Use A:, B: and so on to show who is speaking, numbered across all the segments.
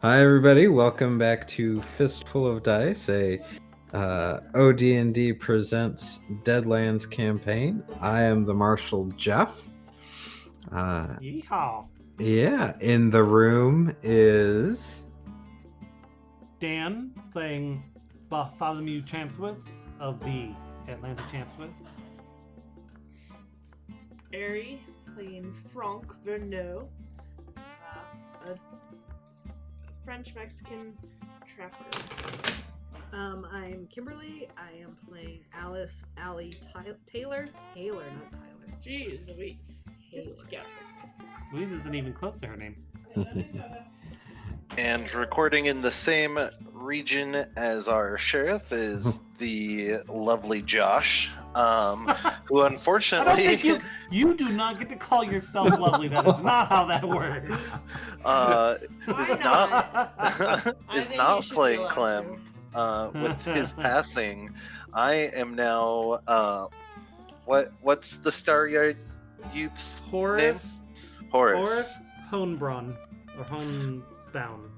A: Hi, everybody. Welcome back to Fistful of Dice, a ODND presents Deadlands campaign. I am the Marshal Jeff.
B: Yeehaw.
A: Yeah, in the room is
B: Dan playing Bartholomew Chancellor of the Atlanta Chancellor.
C: Ari playing Franck Verneau, a French-Mexican trapper.
D: I'm Kimberly. I am playing Allie Taylor. Taylor, not Tyler.
C: Jeez Louise.
D: Taylor.
C: Yeah.
B: Louise isn't even close to her name.
E: And recording in the same region as our sheriff is the lovely Josh, who
B: I
E: unfortunately
B: don't think you do not get to call yourself lovely. That is not how that works.
E: is
C: not?
E: is
C: think
E: not
C: you should be
E: playing
C: allowed
E: Clem. With his passing, I am now what's the Starry-Eyed Youth's
B: Horace.
E: name?
B: Horace Hohenbrunn or Hohenbaum.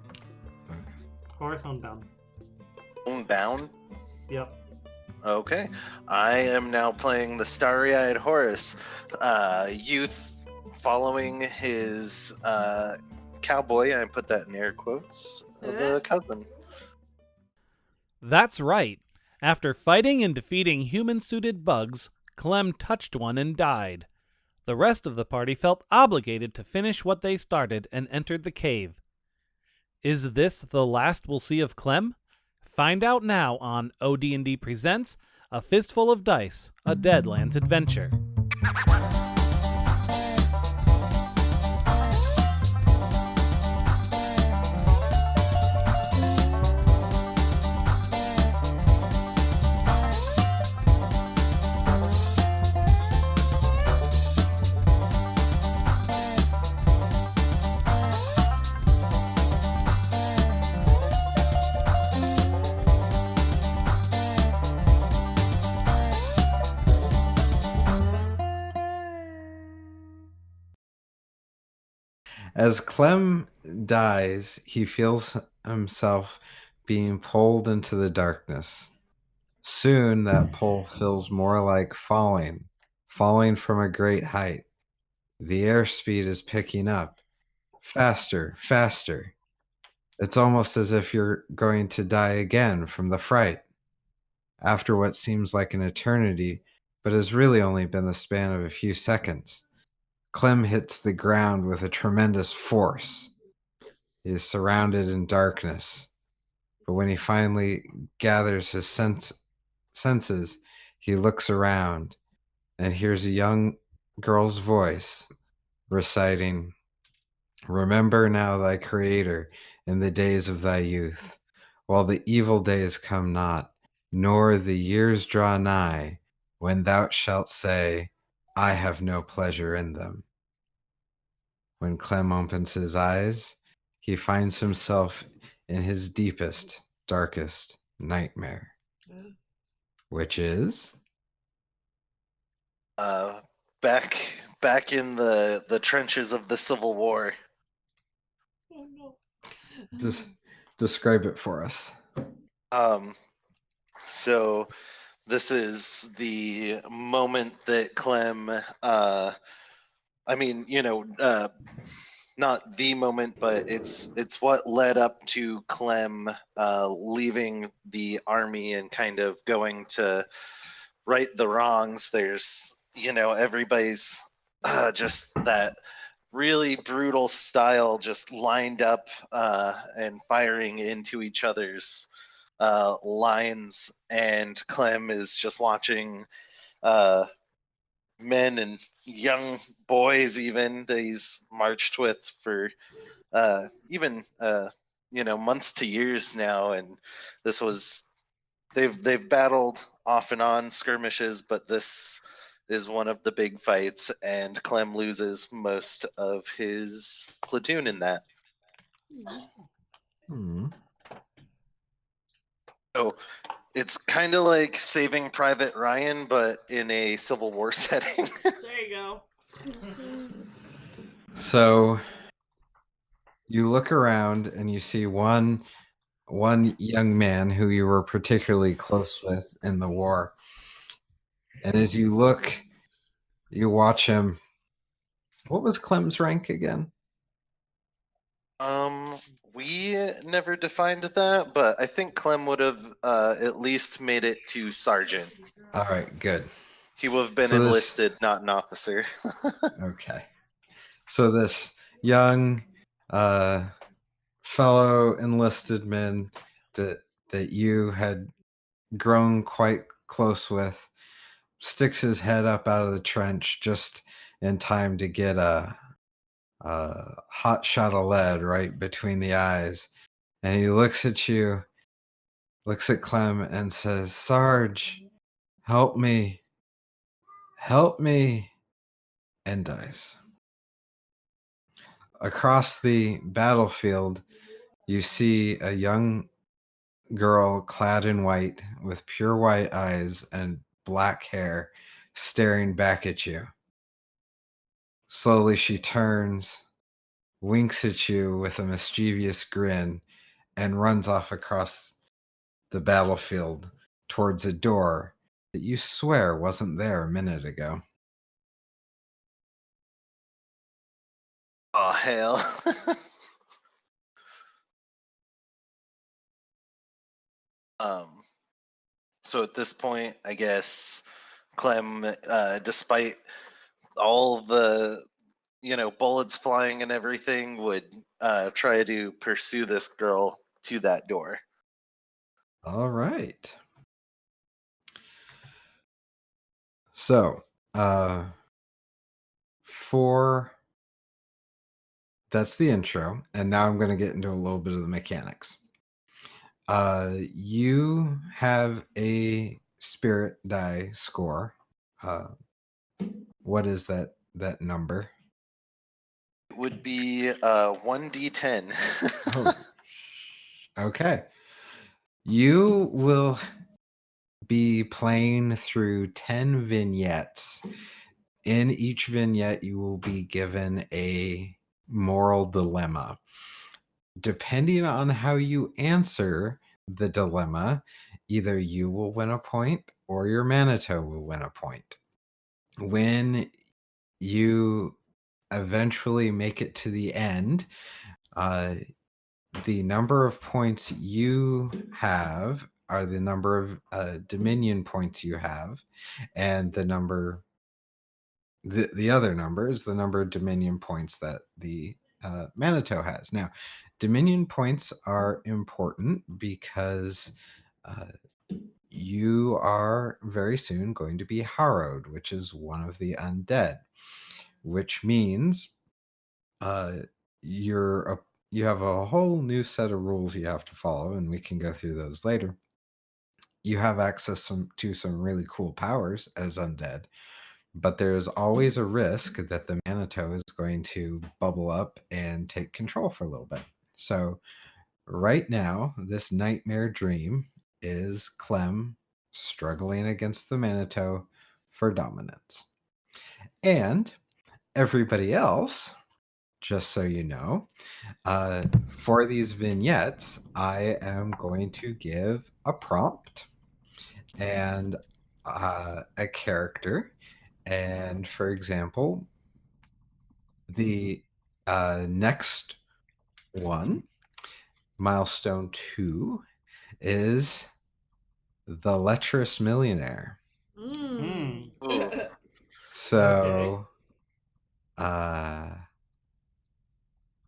B: Horace Hohenbaum.
E: Homebound.
B: Yep.
E: Okay, I am now playing the Starry-Eyed Horace, youth following his cowboy, I put that in air quotes, of a cousin.
F: That's right. After fighting and defeating human-suited bugs, Clem touched one and died. The rest of the party felt obligated to finish what they started and entered the cave. Is this the last we'll see of Clem? Find out now on ODND Presents A Fistful of Dice, a Deadlands adventure.
A: as Clem dies, he feels himself being pulled into the darkness. Soon that pull feels more like falling from a great height. The airspeed is picking up. Faster, faster. It's almost as if you're going to die again from the fright. After what seems like an eternity, but has really only been the span of a few seconds, Clem hits the ground with a tremendous force. He is surrounded in darkness, but when he finally gathers his senses, he looks around and hears a young girl's voice reciting, "Remember now thy Creator in the days of thy youth, while the evil days come not, nor the years draw nigh, when thou shalt say, I have no pleasure in them." When Clem opens his eyes, he finds himself in his deepest, darkest nightmare, which is
E: Back in the trenches of the Civil War.
C: Oh no.
A: just describe it for us.
E: So this is the moment that Clem, not the moment, but it's what led up to Clem leaving the army and kind of going to right the wrongs. There's, everybody's just that really brutal style just lined up and firing into each other's lines, and Clem is just watching men and young boys even that he's marched with for even months to years now, and this was they've battled off and on skirmishes, but this is one of the big fights, and Clem loses most of his platoon in that. So it's kind of like Saving Private Ryan, but in a Civil War setting.
C: There you go.
A: So You look around and you see one young man who you were particularly close with in the war. And as you look, you watch him. What was Clem's rank again?
E: We never defined that, but I think Clem would have at least made it to sergeant.
A: All right, good.
E: He would have been
A: So this-
E: enlisted, not an officer.
A: Okay. So this young fellow enlisted man that you had grown quite close with sticks his head up out of the trench just in time to get a hot shot of lead right between the eyes. And he looks at you, looks at Clem, and says, "Sarge, help me. Help me," and dies. Across the battlefield, you see a young girl clad in white with pure white eyes and black hair staring back at you. Slowly she turns, winks at you with a mischievous grin, and runs off across the battlefield towards a door that you swear wasn't there a minute ago.
E: Oh, hell. So at this point, I guess Clem, despite all the bullets flying and everything, would try to pursue this girl to that door.
A: All right. So, for that's the intro, and now I'm going to get into a little bit of the mechanics. You have a spirit die score. What is that number?
E: It would be 1d10.
A: Oh, okay. You will be playing through 10 vignettes. In each vignette, you will be given a moral dilemma. Depending on how you answer the dilemma, either you will win a point or your Manitou will win a point. When you eventually make it to the end, the number of points you have are the number of Dominion points you have, and the other number is the number of Dominion points that the Manitou has. Now, Dominion points are important because you are very soon going to be harrowed, which is one of the undead, which means you have a whole new set of rules you have to follow, and we can go through those later. You have access to some really cool powers as undead, but there's always a risk that the Manitou is going to bubble up and take control for a little bit. So right now, this nightmare dream is Clem struggling against the Manitou for dominance. And everybody else, just so you know, for these vignettes, I am going to give a prompt and a character. And for example, the next one, milestone 2, is the lecherous millionaire.
D: Mm.
E: Ooh.
A: So,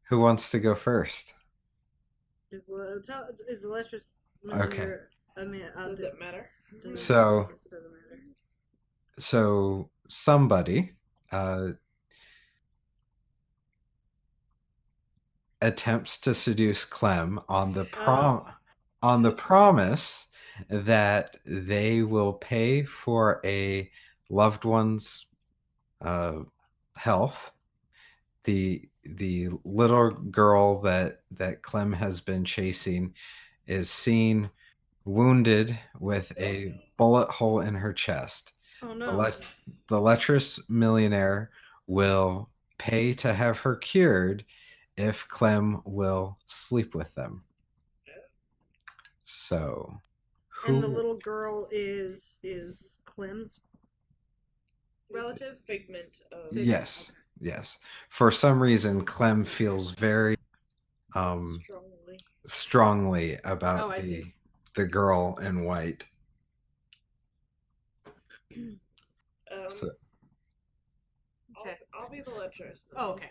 A: who wants to go first?
D: Is the lecherous
A: Okay.
C: Does it matter?
A: So-
D: I guess it doesn't matter.
A: So somebody attempts to seduce Clem on the promise that they will pay for a loved one's health. The little girl that Clem has been chasing is seen wounded with a bullet hole in her chest.
D: Oh no.
A: The lecherous millionaire will pay to have her cured if Clem will sleep with them. So, who?
D: And the little girl is Clem's relative?
C: Figment of.
A: Yes, yes. For some reason, Clem feels very strongly about
D: I see.
A: the girl in white. So,
D: Okay.
C: I'll be the lecherous.
D: Oh, okay.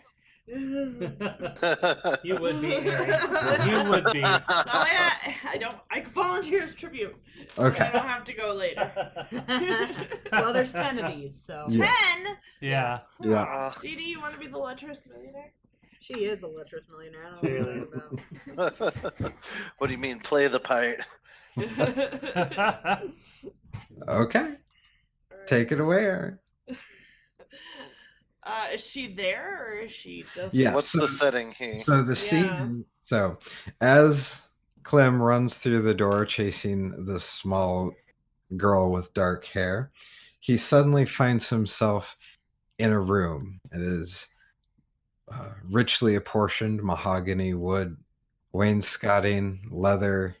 B: You would be, Aaron. You would be.
C: No, I don't. I volunteer as tribute.
A: okay.
C: I don't have to go later.
D: Well, there's 10 of these, so.
A: Yeah.
C: 10.
B: Yeah.
A: Yeah.
C: Dee Dee, you want to be the lecherous millionaire?
D: She is a lecherous millionaire. I don't know what you're talking about.
E: What do you mean, play the part?
A: Okay. Take it away, Aaron.
C: Is she there or is she just?
A: Yeah.
E: What's the setting here?
A: So the scene. So as Clem runs through the door chasing the small girl with dark hair, he suddenly finds himself in a room. It is richly apportioned mahogany wood, wainscoting, leather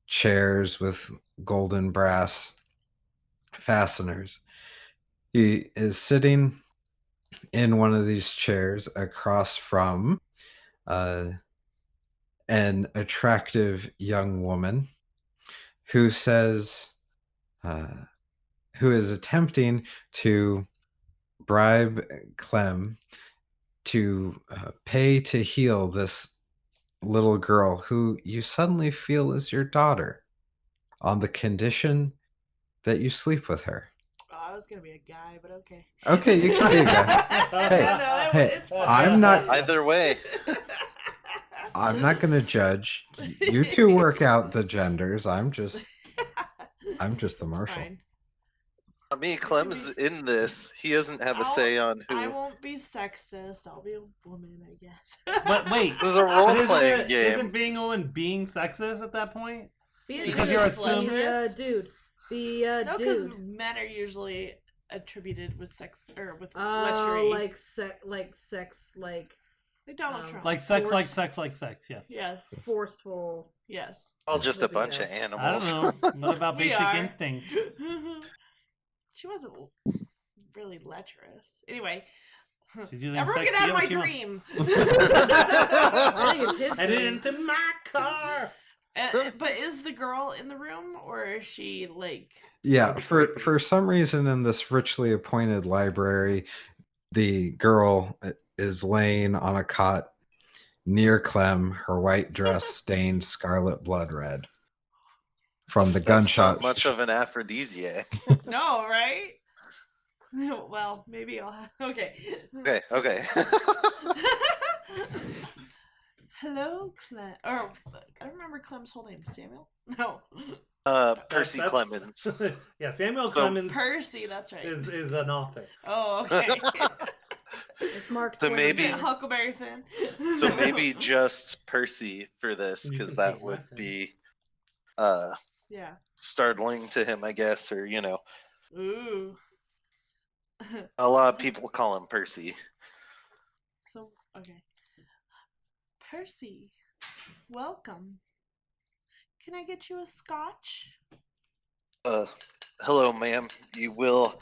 A: chairs with golden brass fasteners. He is sitting in one of these chairs across from an attractive young woman who says, who is attempting to bribe Clem to pay to heal this little girl who you suddenly feel is your daughter on the condition that you sleep with her.
C: Oh, I was gonna be a guy, but okay.
A: Okay, you can be a guy. Hey,
C: it's fine.
A: I'm not.
E: Either way.
A: I'm not going to judge. You two work out the genders. I'm just the marshal.
C: Fine.
E: Me, Clem's in this. He doesn't have a say on who.
C: I won't be sexist. I'll be a woman, I guess.
B: But wait,
E: This is a
B: but
E: role-playing game.
B: Isn't being a woman being sexist at that point?
C: Because
B: you're
C: assuming-
D: dude.
C: No, because
D: Dude.
C: men are usually attributed with sex or with
D: Oh,
C: lechery.
D: like sex, like
C: Donald Trump.
B: Like sex, like sex, like sex. Yes.
C: Yes.
D: forceful.
C: Yes.
E: All just a
D: Libido.
E: bunch of
B: I
E: animals.
B: don't know. What about
C: We
B: basic
C: are.
B: instinct?
C: She wasn't really lecherous. Anyway.
B: She's using
C: Everyone
B: sex
C: get out of
B: to
C: my
B: heal what
C: dream.
D: I think it's his
B: Headed
D: thing.
B: into my car.
C: But is the girl in the room or is she like?
A: Yeah, for some reason in this richly appointed library, the girl is laying on a cot near Clem, her white dress stained scarlet blood red from the
E: That's
A: gunshot.
E: not much of an aphrodisiac.
C: No, right? Well, maybe I'll have. Okay.
E: Okay.
C: Hello, Clem. Or I don't remember Clem's whole name. Samuel? No.
E: Percy
B: That's-
E: Clemens.
B: Yeah, Samuel
E: So-
B: Clemens
C: Percy. That's right.
B: is an author.
C: Oh, okay.
D: It's Mark
E: So
D: Twain.
E: maybe-
C: Huckleberry Finn.
E: So maybe just Percy for this,
B: You
E: because
B: can
E: that
B: take
E: would
B: reference.
E: be
C: Yeah.
E: startling to him, I guess, or
C: Ooh.
E: a lot of people call him Percy.
C: So okay. Percy, welcome. Can I get you a scotch?
E: Hello, ma'am. You will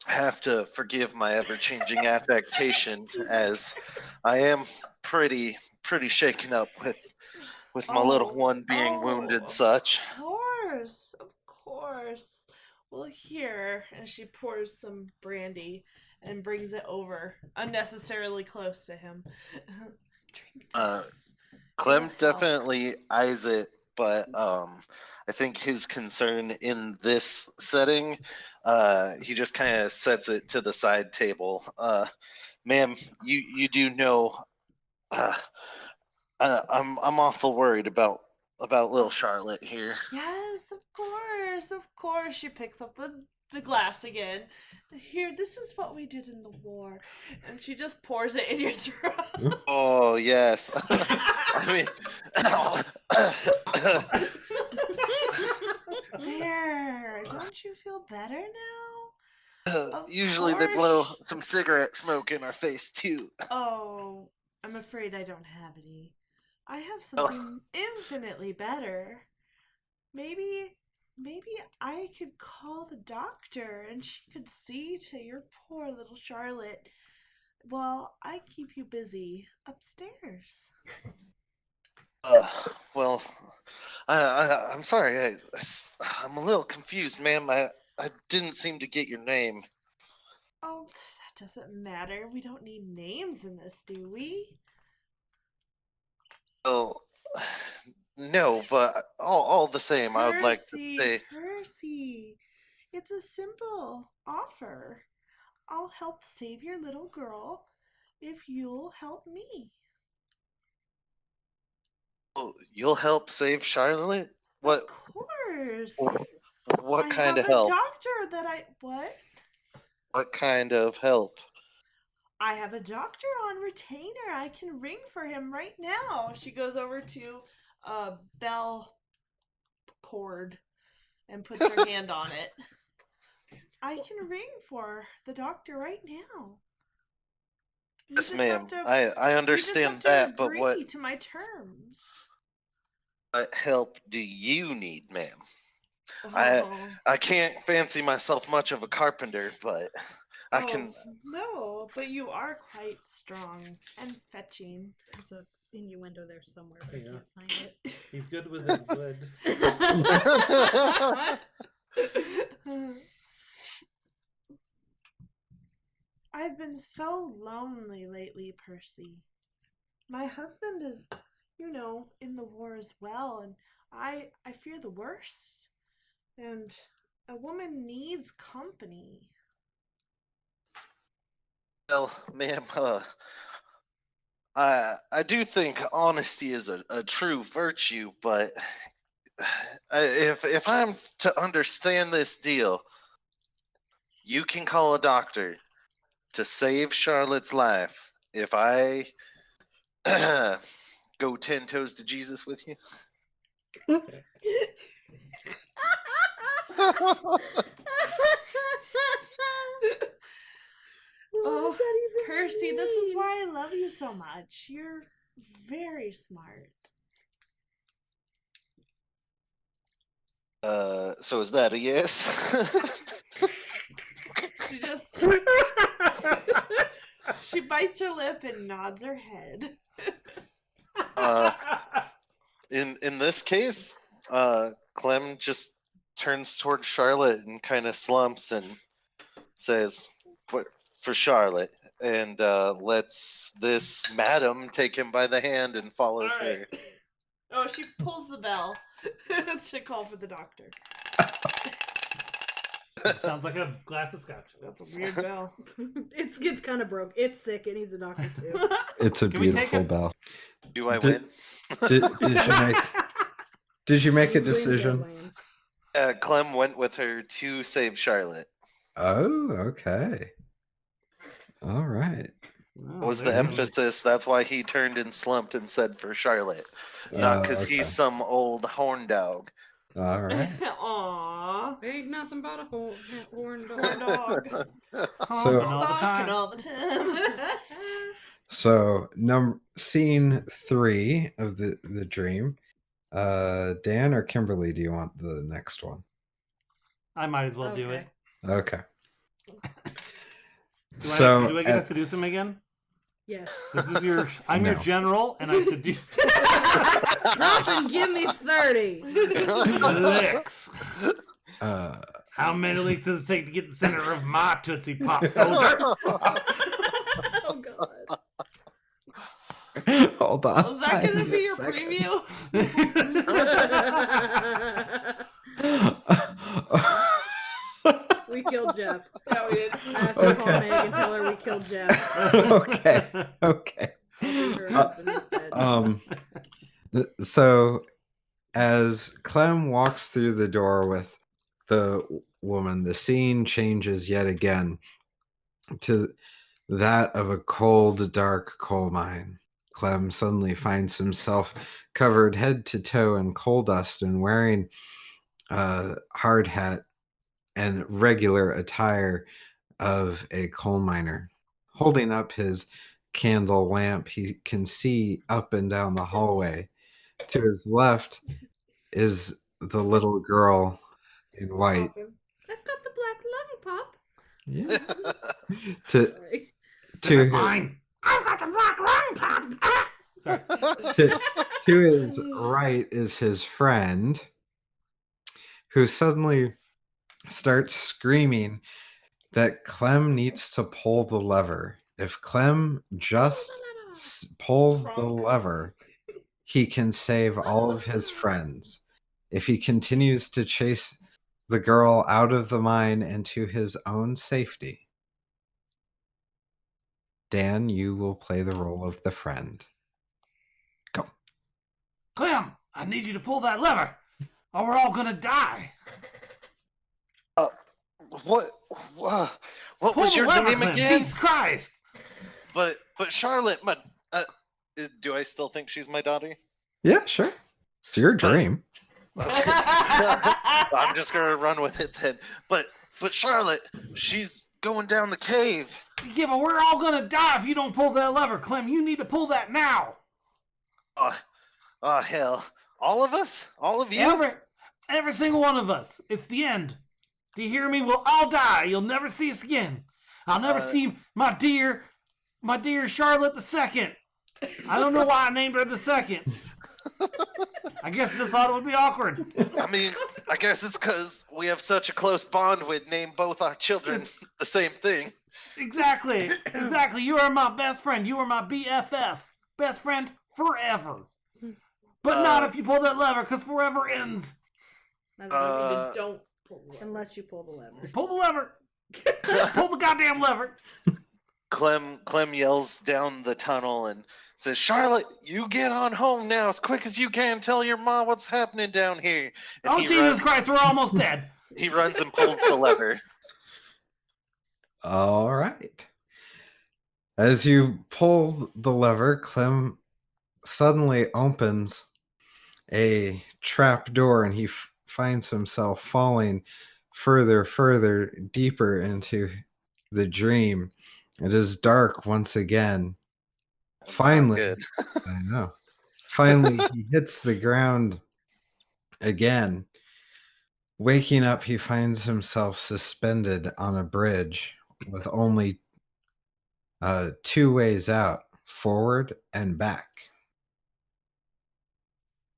E: have to forgive my ever-changing affectation, as I am pretty shaken up with my little one being wounded, such.
C: Of course. Well, here, and she pours some brandy and brings it over, unnecessarily close to him. Drink this.
E: Clem
C: It'll help.
E: definitely eyes it, but I think his concern in this setting, he just kind of sets it to the side table. Ma'am, you do know, I'm awful worried about little Charlotte here.
C: Yes, of course. She picks up the glass again. Here, this is what we did in the war. And she just pours it in your throat.
E: Oh yes, I mean,
C: There, don't you feel better now? Of
E: usually they blow
C: course.
E: some cigarette smoke in our face too.
C: Oh, I'm afraid I don't have any. I have
E: Oh.
C: something infinitely better. Maybe I could call the doctor and she could see to your poor little Charlotte while I keep you busy upstairs.
E: Uh, well, I'm sorry. I'm a little confused, ma'am. I didn't seem to get your name.
C: Oh, that doesn't matter. We don't need names in this, do we?
E: Oh, no, but all the same, I would like to say.
C: Percy. It's a simple offer. I'll help save your little girl if you'll help me.
E: Oh, you'll help save Charlotte? What?
C: Of course.
E: What
C: I
E: kind
C: have
E: of
C: a
E: help?
C: doctor that I. What?
E: What kind of help?
C: I have a doctor on retainer. I can ring for him right now. She goes over to a bell cord and puts her hand on it. I can ring for the doctor right now. You
E: Yes,
C: just
E: ma'am.
C: have to-
E: I
C: You just have
E: understand
C: to
E: that, but
C: agree to my terms.
E: what help do you need, ma'am?
C: Oh.
E: I can't fancy myself much of a carpenter, but I can.
C: No, but you are quite strong and fetching.
D: There's a innuendo there somewhere, but
B: Yeah.
D: I can't find it.
B: He's good with his wood.
C: I've been so lonely lately, Percy. My husband is, in the war as well, and I fear the worst. And a woman needs company.
E: Well, ma'am, I do think honesty is a true virtue, but if I'm to understand this deal, you can call a doctor to save Charlotte's life if I go 10 toes to Jesus with you.
C: Oh, Percy, this is why I love you so much. You're very smart.
E: So is that a yes?
C: She just she bites her lip and nods her head.
E: In this case, Clem just turns toward Charlotte and kind of slumps and says, "For Charlotte," and lets this madam take him by the hand and follows
C: All right.
E: her.
C: Oh, she pulls the bell. She call for the doctor.
B: Sounds like a glass of scotch.
C: That's a weird bell.
D: It's kind of broke. It's sick. It needs a doctor too.
A: It's a
B: Can we take
A: beautiful
B: a-
A: bell.
E: Do I
A: Did-
E: win?
A: Did you make a
D: Queen
A: decision?
D: Deadlands.
E: Clem went with her to save Charlotte.
A: Oh, okay. All right.
E: What was the emphasis? That's why he turned and slumped and said for Charlotte. Not because
A: okay.
E: he's some old horn dog.
A: All right.
C: Aww.
D: Ain't nothing but a horn
C: Poor
D: dog.
C: dog.
A: So-
C: Fucking all the time.
A: So, scene 3 of the dream. Dan or Kimberly, do you want the next one?
B: I might as well do
D: Okay.
B: it.
A: Okay.
B: Do I get to seduce him again?
D: Yes.
B: This is your. I'm your
A: No.
B: general, and I seduce.
D: Drop and give me 30.
B: Licks.
A: Uh,
B: How many licks does it take to get the center of my Tootsie Pop, soldier?
D: Oh god.
A: hold on.
C: Was that going to be your
A: Second.
C: preview?
D: We killed Jeff.
C: Yeah, we did.
D: I have to call
A: Okay.
D: Meg and tell her we killed Jeff.
A: Okay. Okay.
D: I'll be her husband instead.
A: So as Clem walks through the door with the woman, the scene changes yet again to that of a cold, dark coal mine. Clem suddenly finds himself covered head to toe in coal dust and wearing a hard hat and regular attire of a coal miner, holding up his candle lamp, he can see up and down the hallway. To his left is the little girl in white.
C: Coffin.
D: I've got the black lollipop.
A: Yeah. To
D: Sorry.
B: This is
A: to
B: mine. I've got the black lollipop. Ah! Sorry.
A: to his right is his friend, who suddenly starts screaming that Clem needs to pull the lever. If Clem just pulls the lever, he can save all of his friends. If he continues to chase the girl out of the mine and to his own safety, Dan, you will play the role of the friend. Go.
B: Clem, I need you to pull that lever, or we're all gonna die.
E: What what
B: Pull
E: was
B: the
E: your
B: lever,
E: name
B: Clem.
E: again?
B: Jesus Christ!
E: But Charlotte, do I still think she's my daughter?
A: Yeah, sure. It's your dream.
E: I'm just gonna run with it then. But Charlotte, she's going down the cave.
B: Yeah, but we're all gonna die if you don't pull that lever, Clem. You need to pull that now.
E: Oh hell! All of us? All of you?
B: Every single one of us. It's the end. Do you hear me? We'll all die. You'll never see us again. I'll never see my dear Charlotte the Second. I don't know why I named her the Second. I guess I just thought it would be awkward.
E: I mean, I guess it's because we have such a close bond. We'd name both our children the same thing.
B: Exactly. You are my best friend. You are my BFF. Best friend forever. But not if you pull that lever, because forever ends.
C: Don't pull the lever.
D: Unless you pull the lever.
B: Pull the lever. Pull the goddamn lever.
E: Clem yells down the tunnel and says, "Charlotte, you get on home now as quick as you can. Tell your mom what's happening down here." And
B: Oh, Jesus Christ, we're almost dead.
E: He runs and pulls the lever.
A: All right. As you pull the lever, Clem suddenly opens a trap door and he finds himself falling further, deeper into the dream. It is dark once again.
E: That's
A: Finally,
E: not good.
A: I know. Finally, he hits the ground again. Waking up, he finds himself suspended on a bridge with only two ways out, forward and back.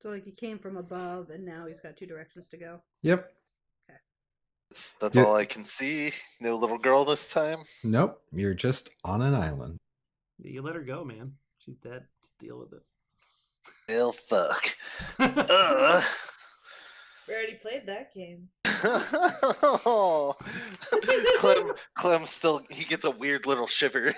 D: So like he came from above and now he's got two directions to go.
A: Yep.
E: That's
A: Yeah.
E: all I can see. No little girl this time.
A: Nope. You're just on an island.
B: You let her go, man. She's dead. Just deal with it.
E: Well, fuck.
C: We already played that game.
E: Oh. Clem still, he gets a weird little shiver.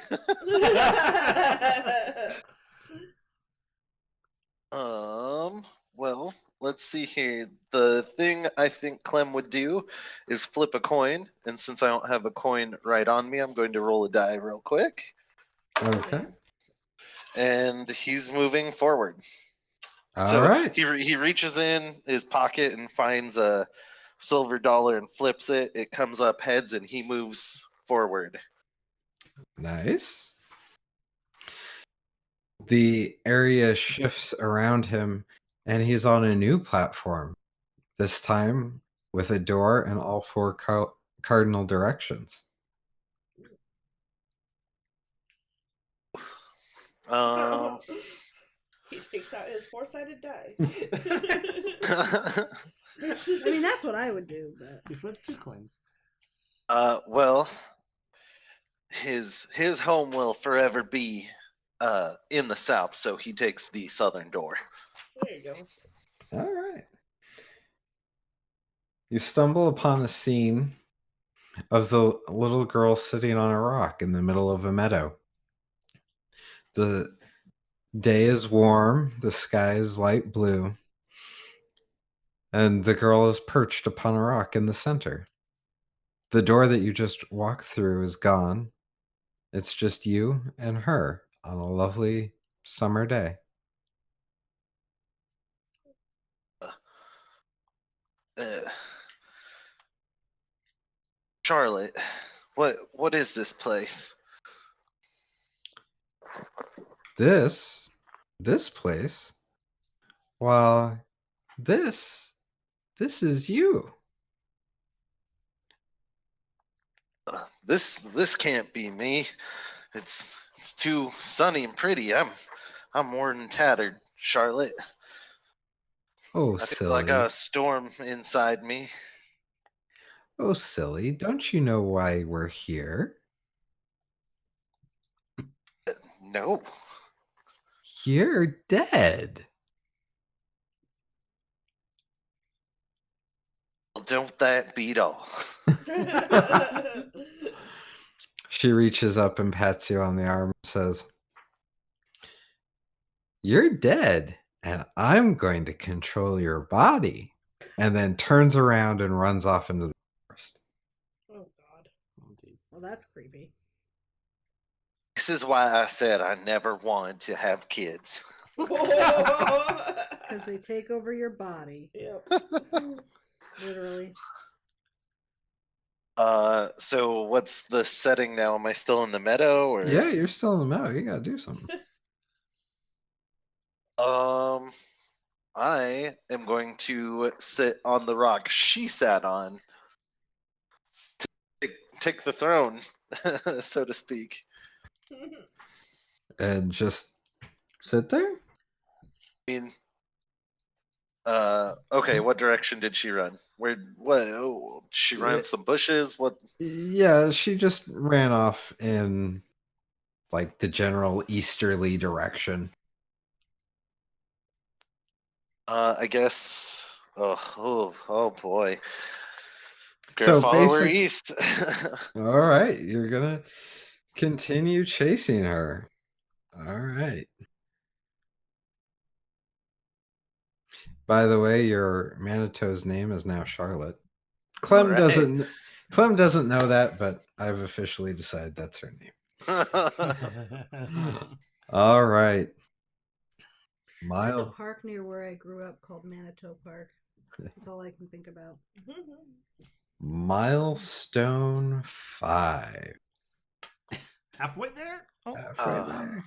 E: Well, let's see here. The thing I think Clem would do is flip a coin, and since I don't have a coin right on me, I'm going to roll a die real quick.
A: Okay.
E: And he's moving forward.
A: All right.
E: He reaches in his pocket and finds a silver dollar and flips it. It comes up heads, and he moves forward.
A: Nice. The area shifts around him, and he's on a new platform, this time with a door and all four cardinal directions.
C: He takes out his four-sided die.
D: I mean, that's what I would do, but
B: He flips 2 coins.
E: Well, his home will forever be in the south, so he takes the southern door.
C: There you go.
A: All right. You stumble upon a scene of the little girl sitting on a rock in the middle of a meadow. The day is warm, the sky is light blue, and the girl is perched upon a rock in the center. The door that you just walked through is gone. It's just you and her on a lovely summer day.
E: Charlotte, what is this place?
A: This place. Well, this is you.
E: This can't be me. It's too sunny and pretty. I'm more than tattered, Charlotte.
A: Oh,
E: I feel like
A: silly.
E: a storm inside me.
A: Oh, silly. Don't you know why we're here?
E: No.
A: You're dead.
E: Don't that beat all?
A: She reaches up and pats you on the arm and says, "You're dead, and I'm going to control your body." And then turns around and runs off into the forest.
D: Oh God.
B: Oh, jeez.
D: Well, that's creepy.
E: This is why I said I never wanted to have kids.
D: Because they take over your body.
C: Yep.
D: Literally.
E: So what's the setting now? Am I still in the meadow or?
A: Yeah, you're still in the meadow. You gotta do something.
E: I am going to sit on the rock she sat on. Take the throne, so to speak.
A: And just sit there?
E: I mean, okay, what direction did she run? What, oh, she ran some bushes? What?
A: Yeah, she just ran off in like the general easterly direction.
E: I guess, oh boy.
A: So
E: Gonna follow her
A: basic-
E: east.
A: All right, you're gonna continue chasing her. All right. By the way, your Manitou's name is now Charlotte. Clem
E: All right.
A: doesn't know that, but I've officially decided that's her name. All right.
D: There's a
A: Mile
D: park near where I grew up called Manitou Park. That's all I can think about.
A: Milestone 5.
B: Halfway there? Oh.
A: Halfway there.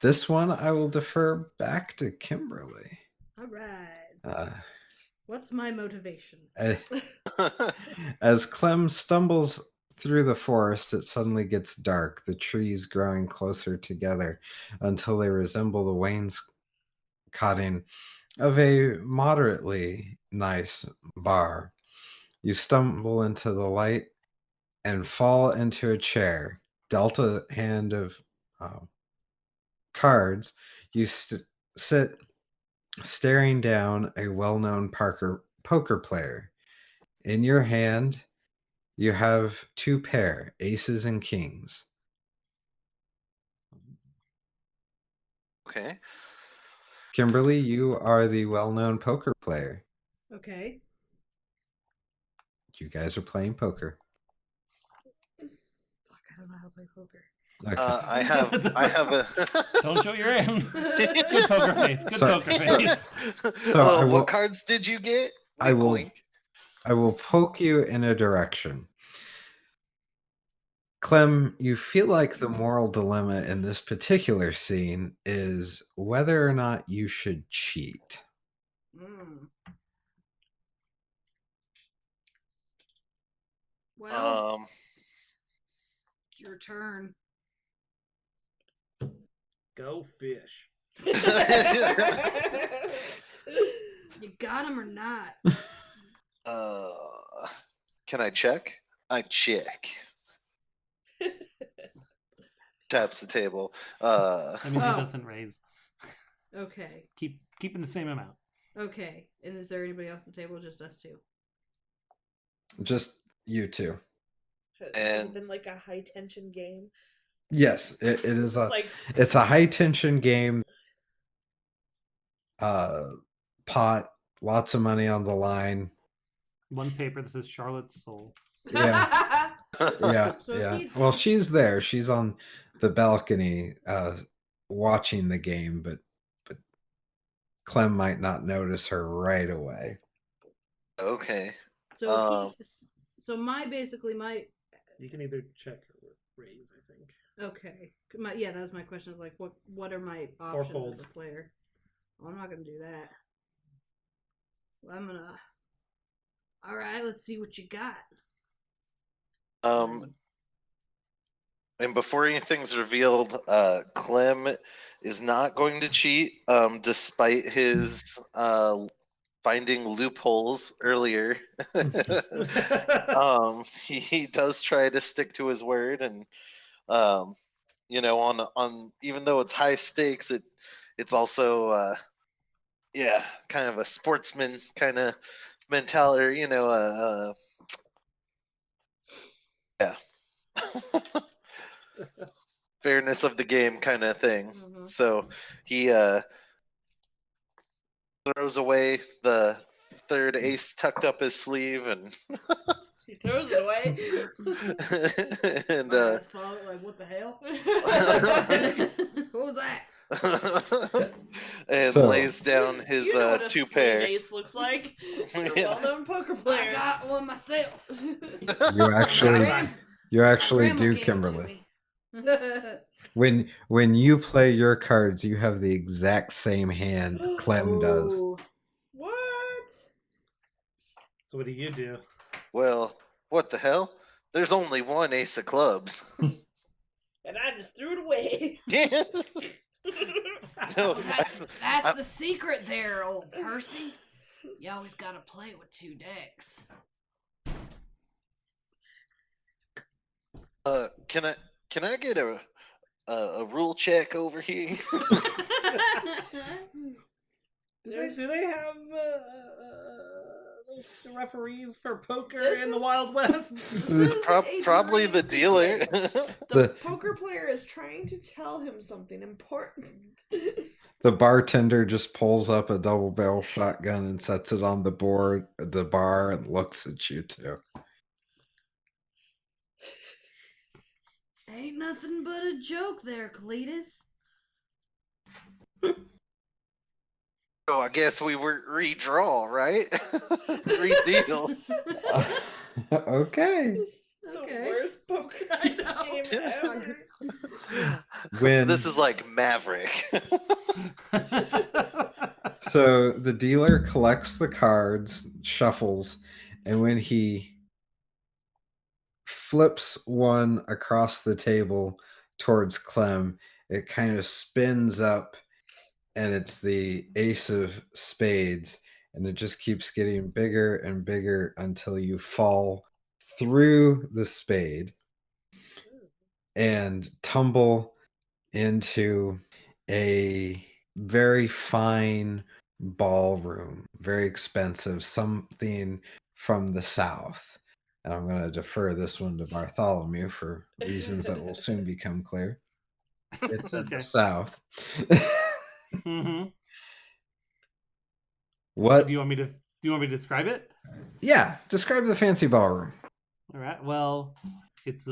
A: This one I will defer back to Kimberly.
D: All right.
A: Uh,
D: What's my motivation?
A: As Clem stumbles through the forest, it suddenly gets dark, the trees growing closer together until they resemble the wainscoting of a moderately nice bar. You stumble into the light and fall into a chair. Dealt a hand of cards. You sit staring down a well-known poker player. In your hand, you have 2 pair, aces and kings.
E: Okay.
A: Kimberly, you are the well-known poker player.
D: Okay.
A: You guys are playing poker.
D: Fuck, I don't know how to play poker.
A: Okay.
E: I have a.
B: Don't show your hand. Good poker face. Good
A: So-
B: poker face.
A: So I will-
E: what cards did you get?
A: I will-
E: Wink, wink.
A: I will poke you in a direction. Clem, you feel like the moral dilemma in this particular scene is whether or not you should cheat.
D: Mm. Well, your turn.
B: Go fish.
D: You got him or not?
E: Can I check? I check. Taps the table.
B: That means
D: Oh.
B: he doesn't raise.
D: Okay.
B: Keeping the same amount.
D: Okay. And is there anybody else at the table? Just us two.
A: Just you two.
C: Has
E: And-
C: it been like a high tension game?
A: Yes, it is
C: It's
A: a
C: like
A: it's a high tension game. Pot, lots of money on the line.
B: One paper that says Charlotte's soul.
A: Yeah. Yeah,
D: So
A: yeah.
D: he-
A: Well, she's there. She's on the balcony watching the game, but Clem might not notice her right away.
E: Okay.
D: So so my basically my
B: You can either check or raise, I think.
D: Okay. Yeah, that was my question. Is like, what are my options
B: Fourfold.
D: as a player? Well, I'm not gonna do that. Well, I'm gonna. All right, let's see what you got.
E: And before anything's revealed, Clem is not going to cheat, despite his finding loopholes earlier. He does try to stick to his word, and on even though it's high stakes, it's also kind of a sportsman kind of mentality, yeah. Fairness of the game kind of thing.
D: Mhm.
E: So he throws away the third ace tucked up his sleeve and
C: He throws it away.
E: and
D: My eyes follow it like, what the hell? What was that?
E: and
A: So-
E: lays down his
C: you know what a
E: two
C: sleeve
E: pair.
C: ace looks like. You're a
E: Yeah.
C: well-known poker
D: I
C: player.
D: got one myself.
A: You actually, you actually
D: Grandma
A: do,
D: gave 'em to
A: Kimberly.
D: me.
A: When you play your cards, you have the exact same hand Clem does.
D: Ooh.
C: What?
B: So what do you do?
E: Well, what the hell? There's only one ace of clubs.
C: And I just threw it away.
E: No,
D: That's the secret there, old Percy. You always gotta play with two decks.
E: can I get a rule check over here?
B: Do they have those referees for poker
C: This
B: in the
C: is-
B: Wild West?
C: This is a
E: Probably the
C: giant
E: dealer.
C: secret. The
A: The-
C: poker player is trying to tell him something important.
A: The bartender just pulls up a double barrel shotgun and sets it on the bar, and looks at you too.
D: Ain't nothing but a joke there, Cletus.
E: So I guess we were redraw, right? Redeal.
A: Okay.
C: This is the
D: Okay.
C: worst poker
D: I know.
C: game ever.
A: When
E: This is like Maverick.
A: So the dealer collects the cards, shuffles, and when he flips one across the table towards Clem, it kind of spins up and it's the ace of spades, and it just keeps getting bigger and bigger until you fall through the spade and tumble into a very fine ballroom, very expensive, something from the South. And I'm going to defer this one to Bartholomew for reasons that will soon become clear. It's in
B: Okay.
A: the South.
B: Mm-hmm.
A: What?
B: Do you want me to describe it?
A: Yeah, describe the fancy ballroom.
B: All right. Well, it's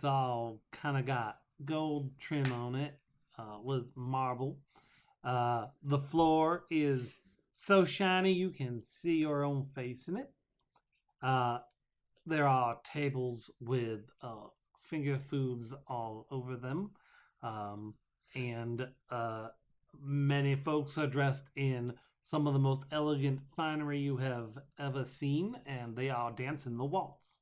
B: all kind of got gold trim on it, with marble. The floor is so shiny you can see your own face in it. There are tables with finger foods all over them, and many folks are dressed in some of the most elegant finery you have ever seen, and they are dancing the waltz.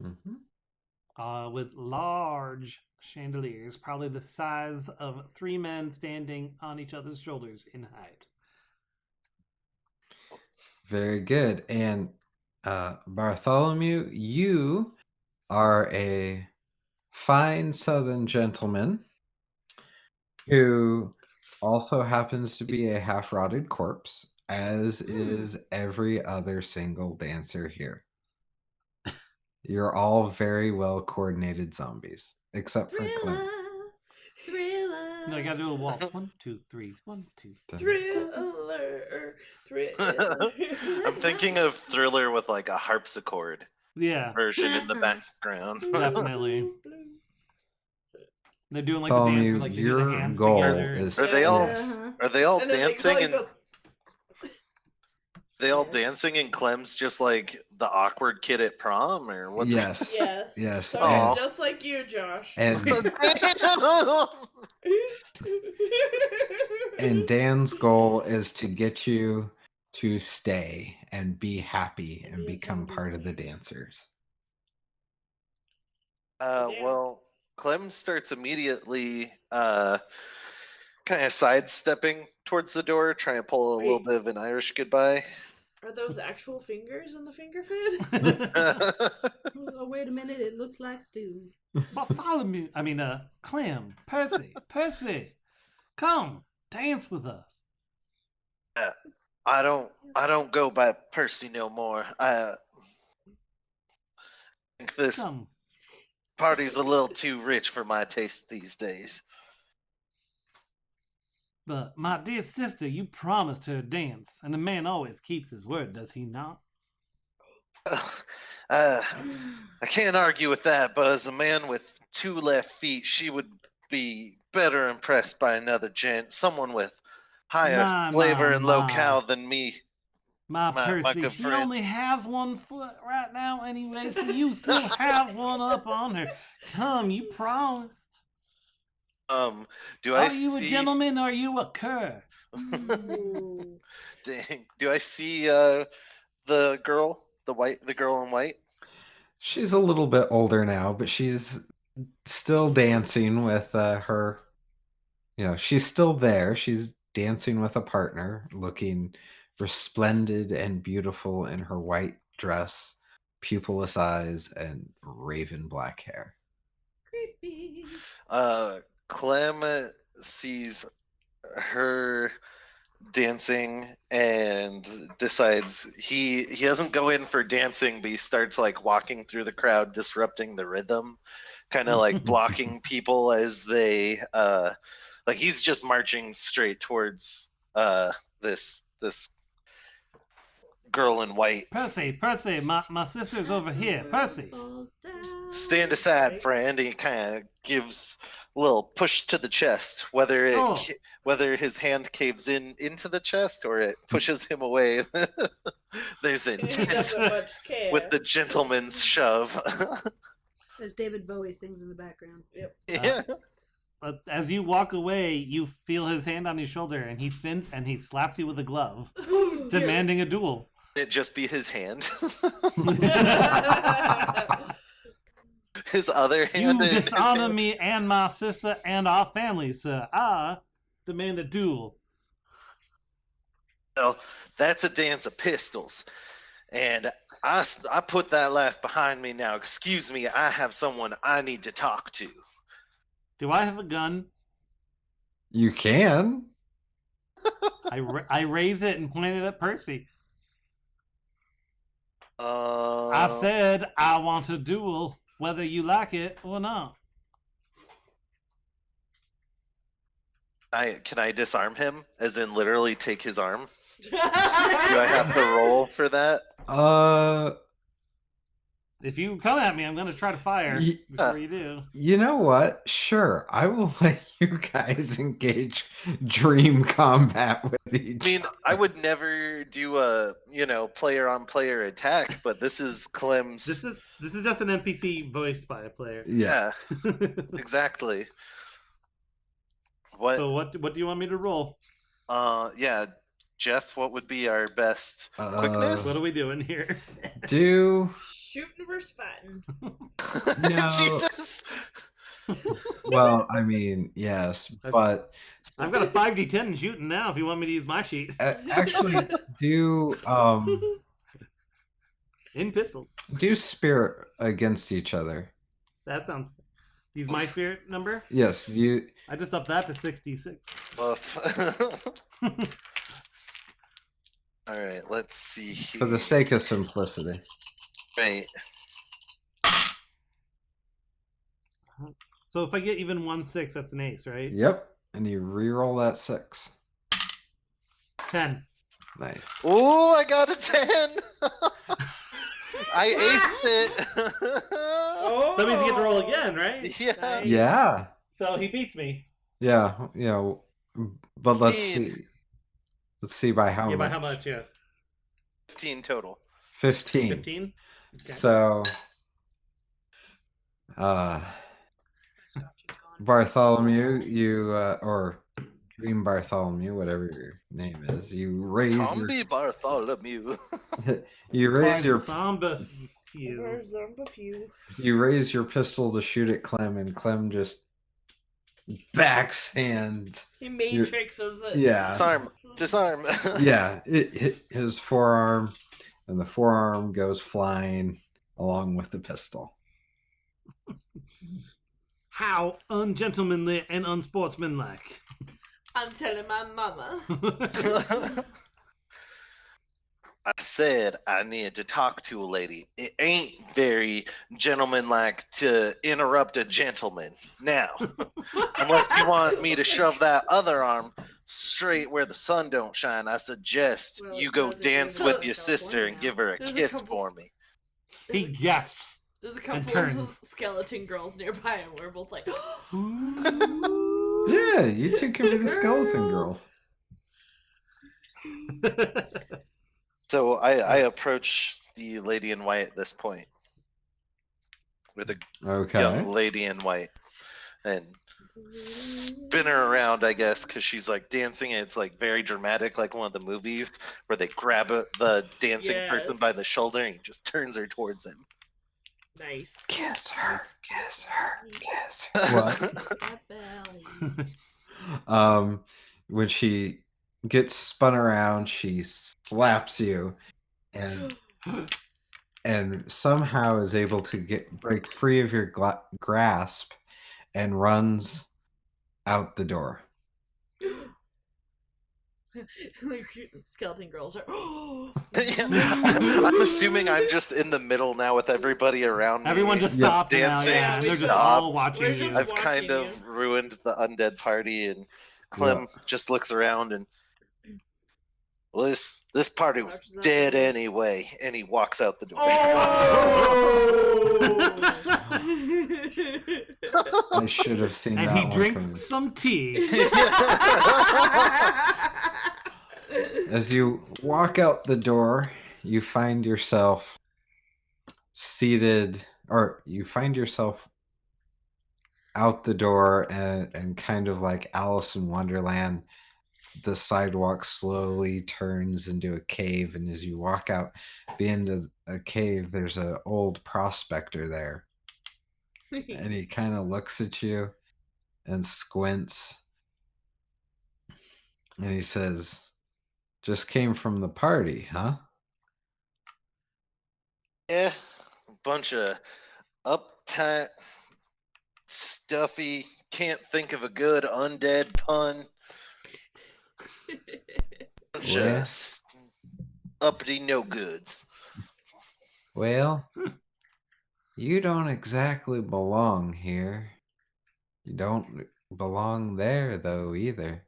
A: Mm-hmm.
B: With large chandeliers, probably the size of 3 men standing on each other's shoulders in height.
A: Very good. And Bartholomew, you are a fine Southern gentleman who also happens to be a half-rotted corpse, as is every other single dancer here. You're all very well coordinated zombies, except for Clem.
D: Thriller.
B: No, I gotta do a waltz. 1, 2, 3. 1, 2, 3.
C: Thriller.
E: I'm thinking of Thriller with like a harpsichord
B: Yeah,
E: version in the background.
B: definitely. They're doing like the dance
A: Bartholomew,
B: where like they do the
A: your
B: hands
A: goal
B: together.
A: is
E: Are they all
D: Uh-huh.
E: are they all
C: And then
E: dancing
C: Chloe
E: and
C: goes,
E: They all
C: Yes.
E: dancing and Clem's just like the awkward kid at prom, or what's
A: Yes.
C: Yes.
A: Yes.
C: So
E: Aw.
C: he's just like you, Josh.
A: And
E: Damn!
A: and Dan's goal is to get you to stay and be happy and
C: Be a
A: become
C: zombie
A: part of the
C: boy.
A: dancers.
E: Well, Clem starts immediately kind of sidestepping towards the door, trying to pull a little
C: Wait.
E: bit of an Irish goodbye.
C: Are those actual fingers in the finger food?
D: Oh, wait a minute. It looks like stew.
B: Bartholomew, Clem, Percy, come, dance with us.
E: I don't go by Percy no more. I think this
B: Come.
E: party's a little too rich for my taste these days.
B: But, my dear sister, you promised her a dance, and a man always keeps his word, does he not?
E: I can't argue with that, but as a man with 2 left feet, she would be better impressed by another gent, someone with higher
B: My,
E: flavor
B: my,
E: and
B: my.
E: locale than me.
B: My
E: My
B: Percy,
E: good
B: she
E: friend.
B: only has 1 foot right now anyway, so you still have one up on her. Come, you promised.
E: Do I
B: Are you a
E: see?
B: gentleman or are you a cur?
C: Ooh.
E: Dang, do I see the girl in white?
A: She's a little bit older now, but she's still dancing with her. She's still there. She's dancing with a partner, looking resplendent and beautiful in her white dress, pupilless eyes, and raven black hair.
D: Creepy.
E: Clem sees her dancing and decides he doesn't go in for dancing, but he starts like walking through the crowd, disrupting the rhythm, kind of like blocking people as they like he's just marching straight towards this girl in white.
B: Percy, my sister's over here. Percy.
D: Falls down.
E: Stand aside, friend. He kind of gives a little push to the chest, whether his hand caves into the chest or it pushes him away. There's
C: He
E: intent
C: doesn't much care.
E: with the gentleman's shove.
D: As David Bowie sings in the background.
C: Yep.
E: Yeah.
B: As you walk away, you feel his hand on your shoulder, and he spins and he slaps you with a glove, demanding a duel.
E: It just be his hand. His other
B: You
E: hand.
B: dishonor me and my sister and our family, sir. I demand a duel.
E: Well, that's a dance of pistols. And I put that laugh behind me now. Excuse me, I have someone I need to talk to.
B: Do I have a gun?
A: You can.
B: I raise it and point it at Percy.
E: Uh,
B: I said I want a duel, whether you like it or not.
E: Can I disarm him? As in literally take his arm? Do I have to roll for that?
B: If you come at me, I'm going to try to fire before you do.
A: You know what? Sure, I will let you guys engage dream combat with each.
E: I mean, I would never do a player on player attack, but this is Clem's.
B: This is just an NPC voiced by a player.
A: Yeah.
E: Exactly. What?
B: So what do you want me to roll?
E: Yeah, Jeff. What would be our best quickness?
B: What are we doing here?
A: Do
C: Shooting versus fighting.
A: No.
E: Jesus.
A: well, I mean, yes, but
B: I've got a 5d10 in shooting now. If you want me to use my sheet
A: actually do
B: in pistols.
A: do spirit against each other.
B: That sounds. Use my spirit number.
A: Yes, you.
B: I just upped that to 66.
E: All right, let's see here.
A: For the sake of simplicity.
E: Right.
B: So if I get even 1 6, that's an ace, right?
A: Yep, and you re-roll that 6.
B: 10.
A: Nice.
E: Oh, I got a 10. I aced it.
C: Oh.
B: So that means you get to roll again, right?
E: Yeah.
C: Nice.
A: Yeah,
B: So he beats me.
A: yeah, but let's
E: Mean.
A: see. Let's see by how
B: Yeah,
A: much.
B: by how much? Yeah.
E: 15 total.
A: 15.
B: 15. Okay.
A: So, Bartholomew, you or Dream Bartholomew, whatever your name is, you raise
E: Tomby Bartholomew.
A: your
B: Zomba few.
C: There's a few.
A: you raise your pistol to shoot at Clem, and Clem just backhands.
C: He matrixes it.
A: Yeah,
E: Disarm.
A: yeah. It hit his forearm, and the forearm goes flying along with the pistol.
B: How ungentlemanly and unsportsmanlike.
C: I'm telling my mama.
E: I said I needed to talk to a lady. It ain't very gentlemanlike to interrupt a gentleman. Now, unless you want me to shove that other arm straight where the sun don't shine, I suggest
D: Well,
E: you
D: it
E: go
D: does if
E: dance
D: you live
E: with
D: in
E: your sister and
D: California.
E: give her a
C: There's a
E: kiss
C: couple
E: for me.
B: He gasps.
C: There's a
B: And
C: couple of
B: turns.
C: skeleton girls nearby, and we're both like,
A: Yeah, you two can be the skeleton girls.
E: So I approach the lady in white at this point with a
A: Okay.
E: young lady in white and spin her around, I guess, because she's like dancing and it's like very dramatic, like one of the movies where they grab the dancing person by the
C: Yes.
E: shoulder and he just turns her towards him.
C: nice.
A: Kiss her, kiss her, kiss her. What?
D: That belly.
A: When she gets spun around, she slaps you and somehow is able to break free of your grasp and runs out the door.
C: Like, skeleton girls are.
E: Yeah, I'm assuming I'm just in the middle now with everybody around me.
B: Everyone just
A: Yep.
B: stopped now.
E: Dancing
B: Yeah, and they're just
E: stopped.
B: all watching
C: We're
B: you.
C: just-
E: I've kind
C: watching
E: of ruined the undead party, and Clem
A: Yeah.
E: just looks around and, well, this party was
C: Slouches out
E: dead
C: the door.
E: anyway, and he walks out the door.
A: I should have seen
B: And
A: that
B: he
A: one
B: drinks
A: coming.
B: some tea.
A: As you walk out the door, you find yourself seated, or you find yourself out the door and kind of like Alice in Wonderland, the sidewalk slowly turns into a cave, and as you walk out the end of a cave, there's an old prospector there, and he kind of looks at you and squints, and he says, "Just came from the party, huh?"
E: Yeah, a bunch of uptight, stuffy, can't think of a good undead pun. Bunch
A: Well.
E: of uppity no goods.
A: Well, you don't exactly belong here. You don't belong there, though, either.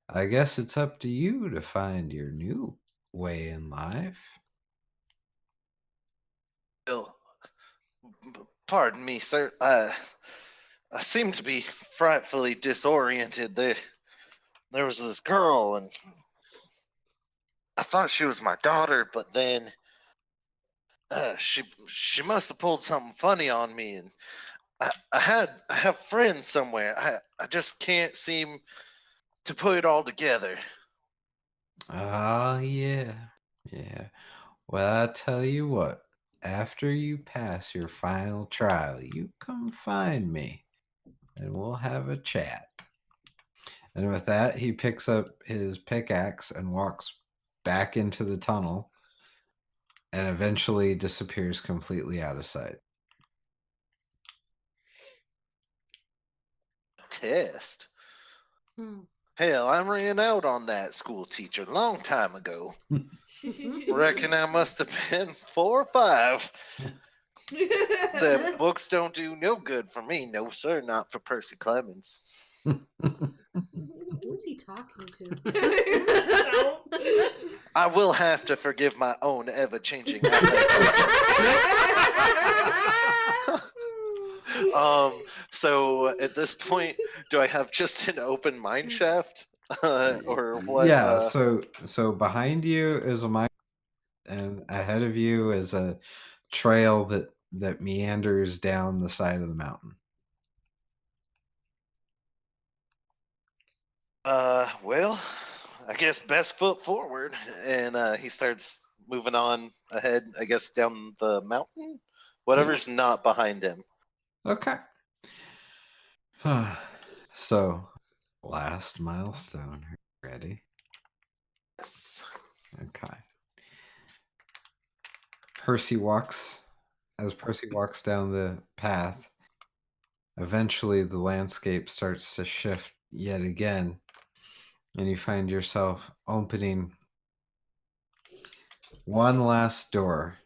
A: I guess it's up to you to find your new way in life.
E: Bill, pardon me, sir. I seem to be frightfully disoriented. There was this girl, and I thought she was my daughter, but then she must have pulled something funny on me, and I have friends somewhere. I just can't seem to put it all together.
A: Ah, yeah. Yeah. Well, I tell you what, after you pass your final trial, you come find me, and we'll have a chat. And with that, he picks up his pickaxe and walks back into the tunnel and eventually disappears completely out of sight.
E: Test.
D: Hmm.
E: Hell, I ran out on that school teacher a long time ago. Reckon I must have been 4 or 5. Said books don't do no good for me. No, sir, not for Percy Clemens.
D: Who's he talking to?
E: I will have to forgive my own ever-changing so at this point, do I have just an open mine shaft? Or what?
A: Yeah, so behind you is a mine and ahead of you is a trail that meanders down the side of the mountain.
E: Well, I guess best foot forward, and he starts moving on ahead. I guess down the mountain, whatever's not behind him.
A: Okay. So, last milestone. Ready?
E: Yes.
A: Okay. Percy walks down the path. Eventually, the landscape starts to shift yet again, and you find yourself opening one last door.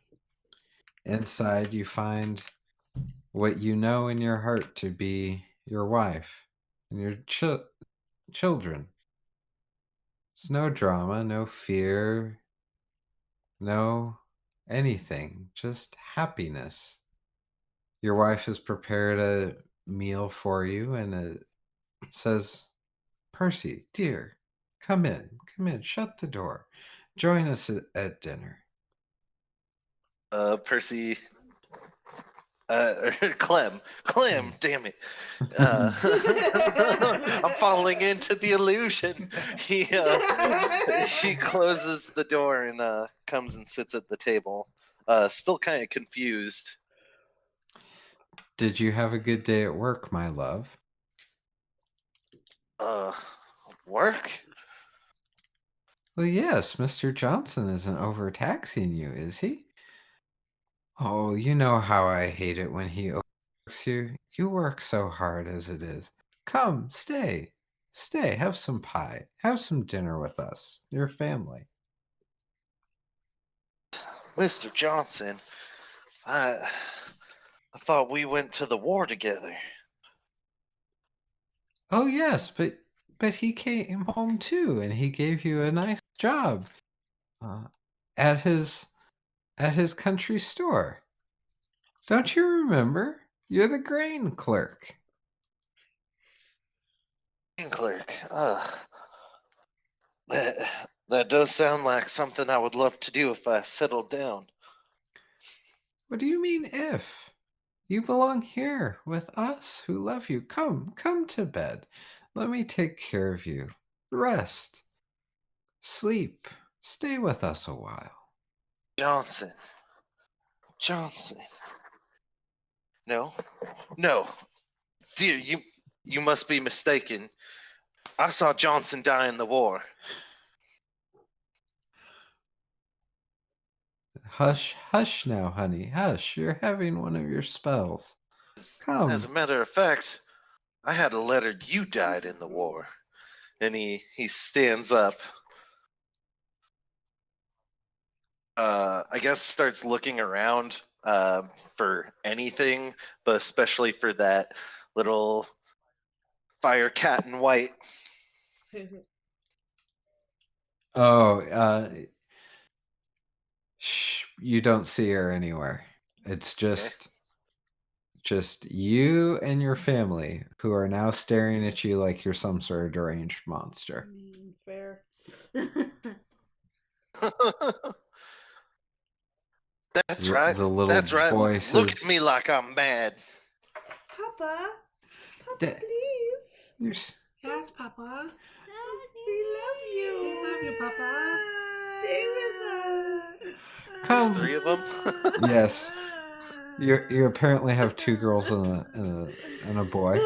A: Inside, you find what you know in your heart to be your wife and your children. There's no drama, no fear, no anything, just happiness. Your wife has prepared a meal for you, and it says, Percy, dear, come in, shut the door. Join us at dinner.
E: Percy. Clem, damn it. I'm falling into the illusion. He closes the door and comes and sits at the table, still kind of confused.
A: Did you have a good day at work, my love?
E: Work?
A: Well, yes, Mr. Johnson isn't overtaxing you, is he? Oh, you know how I hate it when he overworks you. You work so hard as it is. Come, stay. Stay, have some pie. Have some dinner with us, your family.
E: Mr. Johnson, I thought we went to the war together.
A: Oh, yes, but he came home too, and he gave you a nice job at his country store. Don't you remember? You're the grain clerk.
E: Clerk, that does sound like something I would love to do if I settled down.
A: What do you mean if? You belong here with us who love you. Come to bed. Let me take care of you. Rest. Sleep. Stay with us a while.
E: Johnson. No. Dear, you must be mistaken. I saw Johnson die in the war.
A: Hush now, honey. Hush. You're having one of your spells. Come.
E: As a matter of fact, I had a letter you died in the war. And he stands up. I guess starts looking around for anything, but especially for that little fire cat in white.
A: Oh, you don't see her anywhere. It's just you and your family who are now staring at you like you're some sort of deranged monster.
D: Fair.
E: That's right.
A: The little
E: That's right.
A: boy
E: Look
A: says,
E: at me like I'm mad.
C: Papa,
A: Da-
C: please.
B: Yes, Papa.
C: We love you.
B: We love you, Papa.
C: Stay with us.
E: There's
A: Come.
E: 3 of them.
A: Yes. You apparently have 2 girls and a boy.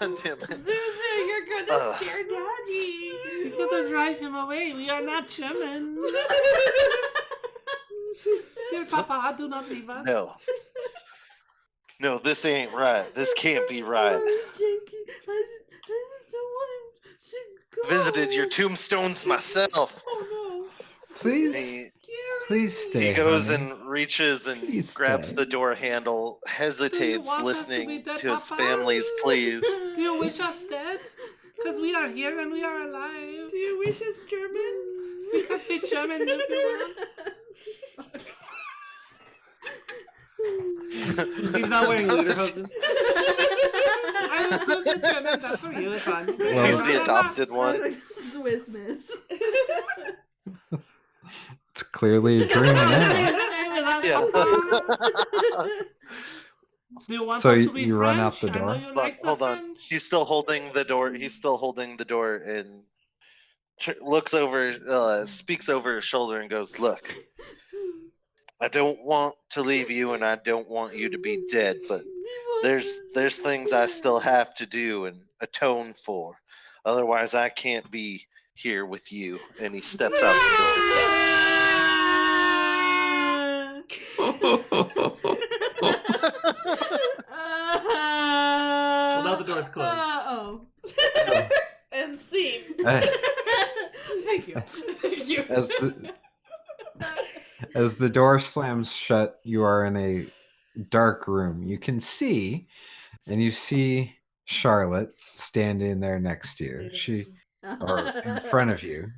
E: Damn it.
C: Zuzu, you're gonna scare Daddy.
B: You're gonna drive him away. We are not German. Dear Papa, do not leave us.
E: No, this ain't right. This can't be right.
D: I just don't want him to go.
E: Visited your tombstones myself.
C: Oh
A: Please stay.
E: He goes
A: honey.
E: and reaches and
A: Please
E: grabs
A: stay.
E: the door handle, hesitates,
B: want us to be
E: listening
B: dead,
E: to his
B: Papa?
E: family's pleas.
B: Do you wish us dead? Because we are here and we are alive.
C: Do you wish us German?
B: We can be German if you want. He's not wearing lederhosen. I That's for you. It's fine.
A: Well,
E: He's the adopted one.
D: Swiss miss.
A: It's clearly a dream now.
E: Yeah.
B: Do you want
A: So
B: us to be
A: you
B: French?
A: run out the
B: I know
A: door?
B: you
E: Look,
B: like the
E: hold on.
B: French.
E: He's still holding the door. He's still holding the door and looks over, speaks over his shoulder and goes, "Look, I don't want to leave you, and I don't want you to be dead, but there's things I still have to do and atone for. Otherwise, I can't be here with you." And he steps out the
B: Well, now the door's closed.
D: Oh.
C: And scene.
D: Thank you. Thank you.
A: As the door slams shut, you are in a dark room. You can see, and you see Charlotte standing there next to you. Or in front of you.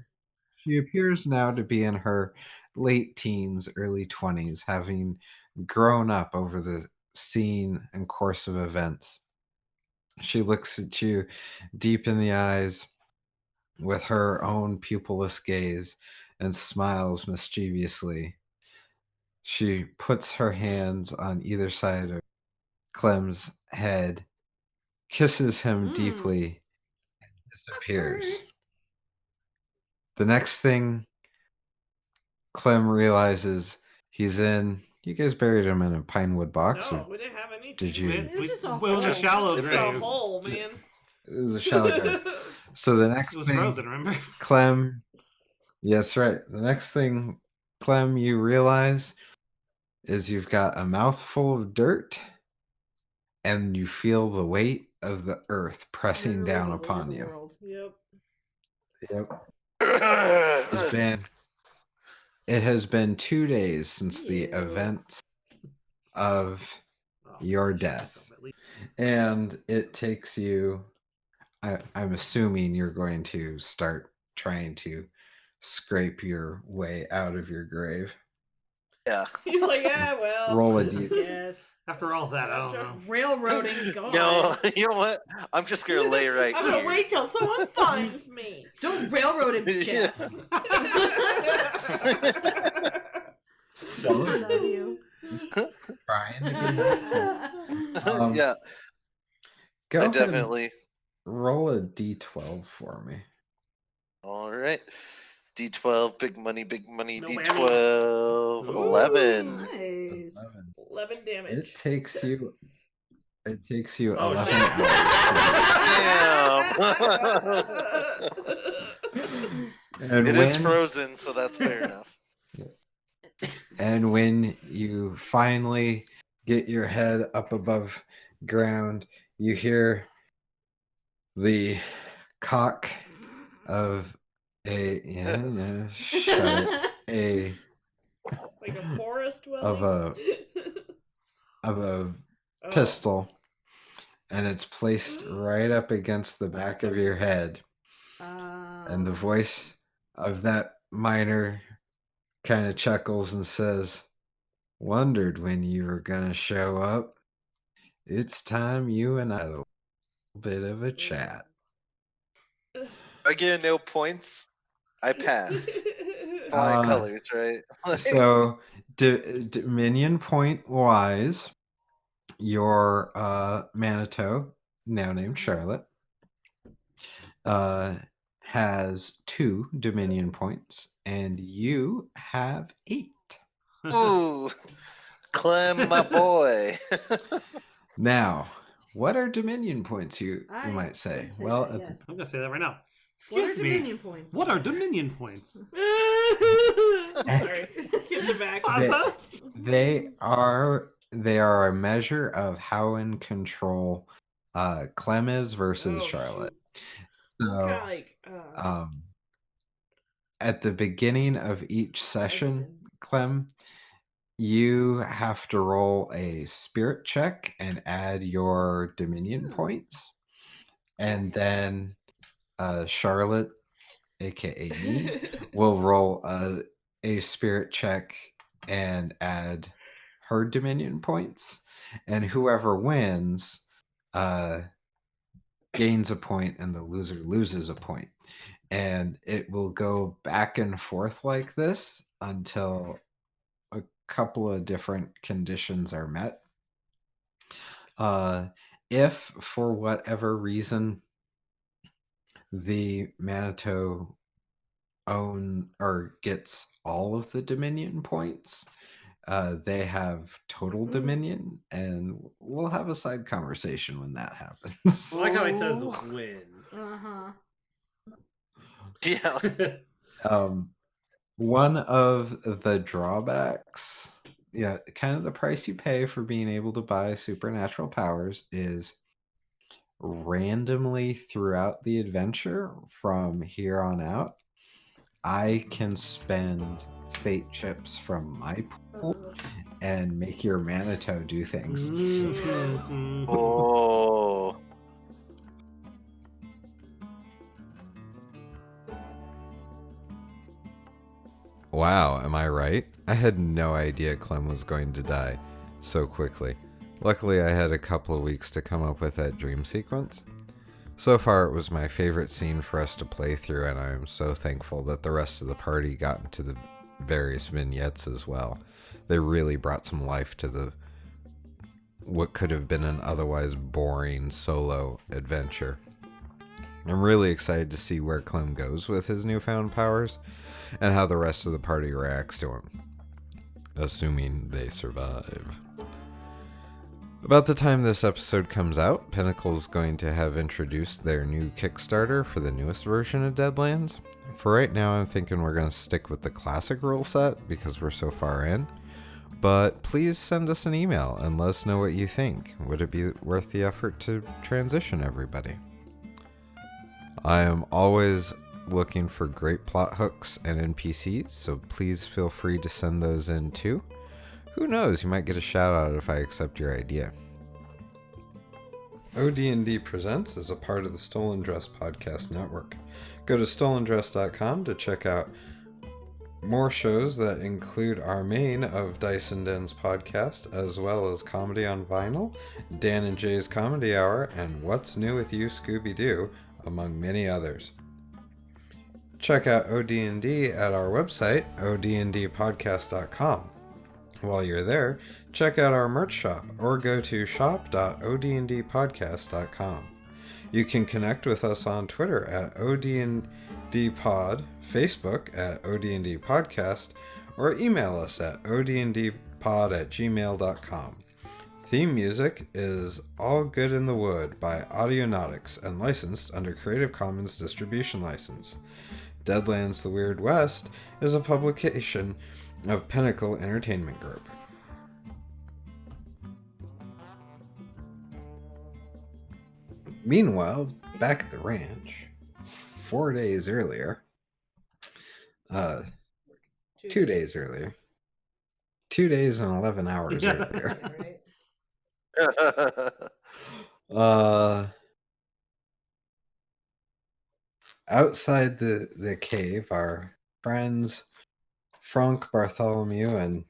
A: She appears now to be in her late teens, early 20s, having grown up over the scene and course of events. She looks at you deep in the eyes with her own pupilless gaze and smiles mischievously. She puts her hands on either side of Clem's head, kisses him deeply, and disappears. The next thing Clem realizes he's in. You guys buried him in a pine wood box,
C: No,
A: or
C: we didn't have anything.
A: did you?
D: It was just a
B: It was a
D: hole.
B: shallow
C: It's a
B: grave.
C: hole, man.
A: It was a shallow grave. So the next
B: It was
A: thing,
B: frozen, remember?
A: Clem. Yes, right. The next thing, Clem, you realize is you've got a mouthful of dirt, and you feel the weight of the earth pressing
D: Literally
A: down
D: the weight of
A: upon
D: the
A: you.
D: world.
C: Yep.
A: Yep. It has been 2 days since the
D: Ew.
A: events of your death. And it takes you, I'm assuming you're going to start trying to scrape your way out of your grave.
E: Yeah.
C: He's like, yeah, well.
A: Roll a d.
D: Yes.
B: After all that, I don't know.
D: Railroading. Go
E: No,
D: on.
E: you know what? I'm just gonna lay right
C: I'm
E: here.
C: gonna wait till someone finds me.
D: Don't railroad him, Jeff.
A: So,
D: Love you.
A: trying to get out.
E: Yeah,
A: Go
E: I
A: ahead and
E: definitely.
A: roll a d12 for me.
E: All right. D12, big money,
B: No
E: D12,
B: whammies.
E: 11.
D: Nice.
C: 11 damage.
A: It takes you
B: Oh,
A: 11
B: shit.
E: Damn.
A: And
E: It is frozen, so that's fair enough.
A: And when you finally get your head up above ground, you hear the cock of shut it,
C: Like a forest dwelling?
A: of a
C: Oh.
A: pistol, and it's placed right up against the back of your head. And the voice of that miner kind of chuckles and says, "Wondered when you were gonna show up. It's time you and I had a little bit of a chat."
E: I get no points. I passed. Flying colors, right?
A: So, Dominion point wise, your Manitou, now named Charlotte, has 2 Dominion points, and you have 8.
E: Ooh, Clem, my boy.
A: Now, what are Dominion points? You
D: I
A: might say.
D: would say
A: Well,
D: that,
A: at
D: yes.
B: I'm gonna say that right now.
D: What are
B: Excuse me.
D: Dominion points?
B: What are Dominion points?
C: Sorry. Get your back.
B: Asa?
A: they are a measure of how in control Clem is versus
C: Oh,
A: Charlotte.
C: Kind
A: So,
C: of like
A: at the beginning of each session,
C: Dresden.
A: Clem, you have to roll a spirit check and add your Dominion points. And then Charlotte, aka me, will roll a spirit check and add her Dominion points. And whoever wins gains a point and the loser loses a point. And it will go back and forth like this until a couple of different conditions are met. If for whatever reason the Manitou gets all of the Dominion points, they have total Dominion, and we'll have a side conversation when that happens.
B: I like how he says
E: Ooh.
B: win.
D: Uh-huh.
E: Yeah.
A: One of the drawbacks, kind of the price you pay for being able to buy supernatural powers is randomly throughout the adventure from here on out, I can spend fate chips from my pool and make your Manitou do things.
B: Mhm.
E: Oh.
A: Wow, am I right? I had no idea Clem was going to die so quickly. Luckily, I had a couple of weeks to come up with that dream sequence. So far, it was my favorite scene for us to play through, and I am so thankful that the rest of the party got into the various vignettes as well. They really brought some life to what could have been an otherwise boring solo adventure. I'm really excited to see where Clem goes with his newfound powers, and how the rest of the party reacts to him, assuming they survive. About the time this episode comes out, Pinnacle is going to have introduced their new Kickstarter for the newest version of Deadlands. For right now, I'm thinking we're going to stick with the classic rule set because we're so far in. But please send us an email and let us know what you think. Would it be worth the effort to transition everybody? I am always looking for great plot hooks and NPCs, so please feel free to send those in too. Who knows, you might get a shout out if I accept your idea. ODND Presents is a part of the Stolen Dress Podcast Network. Go to stolendress.com to check out more shows that include our main of Dice and Den's podcast, as well as Comedy on Vinyl, Dan and Jay's Comedy Hour, and What's New with You, Scooby-Doo, among many others. Check out ODND at our website, odndpodcast.com. While you're there, check out our merch shop or go to shop.odndpodcast.com. You can connect with us on Twitter at ODNDpod, Facebook at ODNDpodcast, or email us at odndpod@gmail.com. Theme music is All Good in the Wood by Audionautics and licensed under Creative Commons Distribution License. Deadlands: The Weird West is a publication of Pinnacle Entertainment Group. Meanwhile, back at the ranch, 4 days earlier, 2 days earlier, 2 days and 11 hours earlier,
D: Right?
A: outside the cave, our friends Frank, Bartholomew, and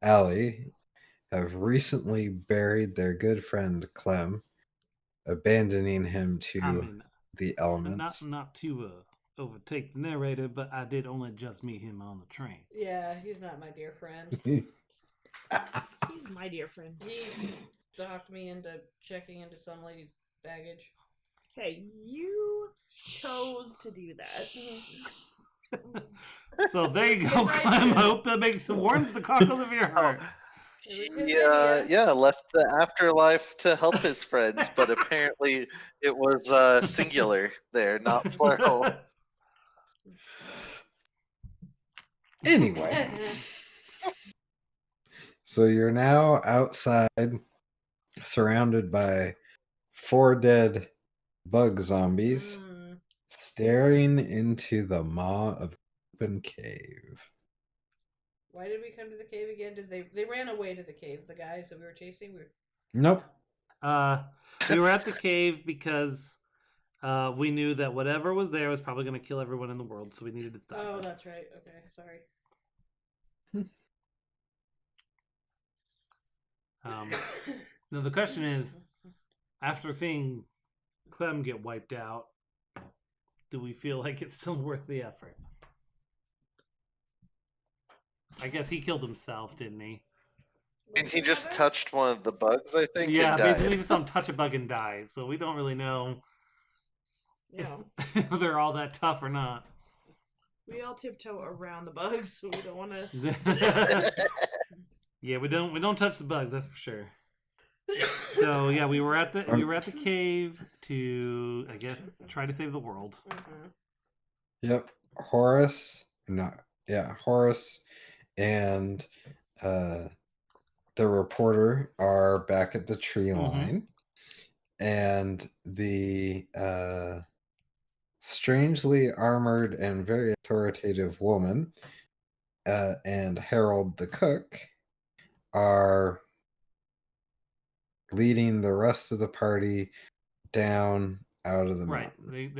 A: Allie have recently buried their good friend Clem, abandoning him to the elements.
B: Not to overtake the narrator, but I did only just meet him on the train.
D: Yeah, he's not my dear friend.
C: He's my dear friend.
D: He talked me into checking into some lady's baggage.
C: Hey, you chose to do that.
B: So there you go,
D: Yes, I
B: Clem.
D: did.
B: I hope that warms the cockles of your heart.
D: It was his
E: He
D: idea.
E: left the afterlife to help his friends, but apparently it was singular there, not plural.
A: Anyway, so you're now outside, surrounded by 4 dead bug zombies, staring into the maw of the open cave.
D: Why did we come to the cave again? Did they ran away to the cave? The guys that we were chasing.
A: Nope.
B: We were at the cave because we knew that whatever was there was probably going to kill everyone in the world, so we needed to stop.
D: Oh, that's right. Okay, sorry.
B: Now the question is, after seeing Clem get wiped out, do we feel like it's still worth the effort? I guess he killed himself, didn't he?
E: And he just touched one of the bugs, I think,
B: Yeah,
E: and died.
B: basically just don't touch a bug and die. So we don't really know if, if they're all that tough or not.
C: We all tiptoe around the bugs, so we don't want to.
B: Yeah, we don't touch the bugs, that's for sure. So yeah, we were at the cave to, I guess, try to save the world.
A: Yep. Horace and the reporter are back at the tree line, and the strangely armored and very authoritative woman and Harold the cook are leading the rest of the party down out of the mountain.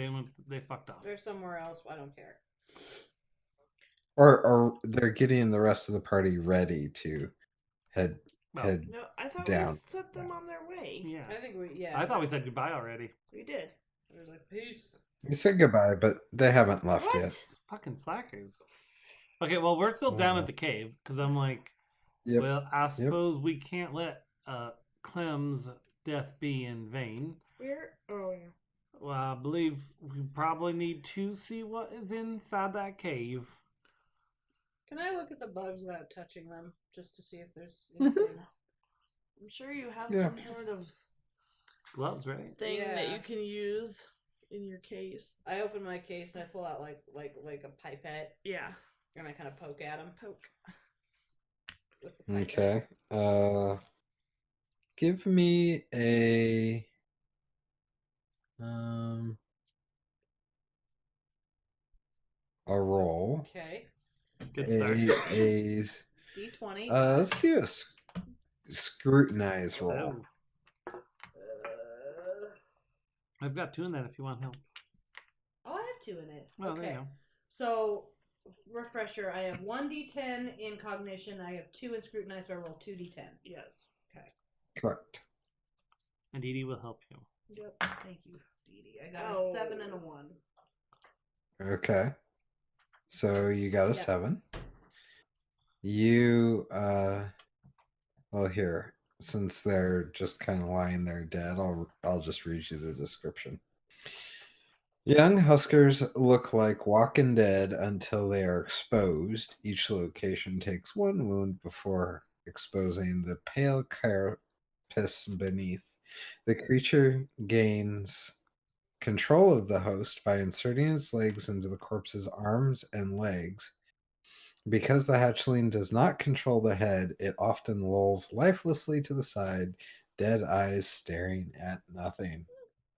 B: They fucked off.
D: They're somewhere else. I don't care.
A: Or they're getting the rest of the party ready to head
C: No, I thought
A: down.
C: we set them on their way.
B: Yeah.
D: I think we. Yeah.
B: I thought we said goodbye already.
C: We did.
D: I was like, peace.
A: We said goodbye, but they haven't left
C: What?
A: yet.
B: Fucking slackers. Okay, well, we're still down at the cave because I'm like,
A: Yep.
B: well, I suppose we can't let Clem's death be in vain.
C: Where? Oh, yeah.
B: Well, I believe we probably need to see what is inside that cave.
D: Can I look at the bugs without touching them, just to see if there's anything?
C: I'm sure you have
A: Yeah.
C: some sort of
B: Gloves, right?
C: thing that
D: Yeah.
C: you can use in your case.
D: I open my case and I pull out like a pipette
C: Yeah.
D: and I kind of poke at them.
C: Poke.
D: With the pipette.
A: Okay. Give me a roll.
D: Okay.
B: Good start.
A: A
D: D20.
A: let's do a scrutinize roll.
B: I've got 2 in that if you want help.
D: Oh, I have 2 in it.
B: Well,
D: okay.
B: there you go.
D: So, refresher, I have 1d10 in cognition, I have 2 in scrutinize, so I roll 2d10.
C: Yes.
D: Okay.
A: Correct.
B: And Dee Dee will help you.
C: Yep.
D: Thank you, Dee Dee. I got a 7 and a 1.
A: Okay. So you got a
D: Yep.
A: 7. You well, here, since they're just kind of lying there dead, I'll just read you the description. Young huskers look like walking dead until they are exposed. Each location takes 1 wound before exposing the pale carapace beneath. The creature gains control of the host by inserting its legs into the corpse's arms and legs. Because the hatchling does not control the head, it often lolls lifelessly to the side, dead eyes staring at nothing.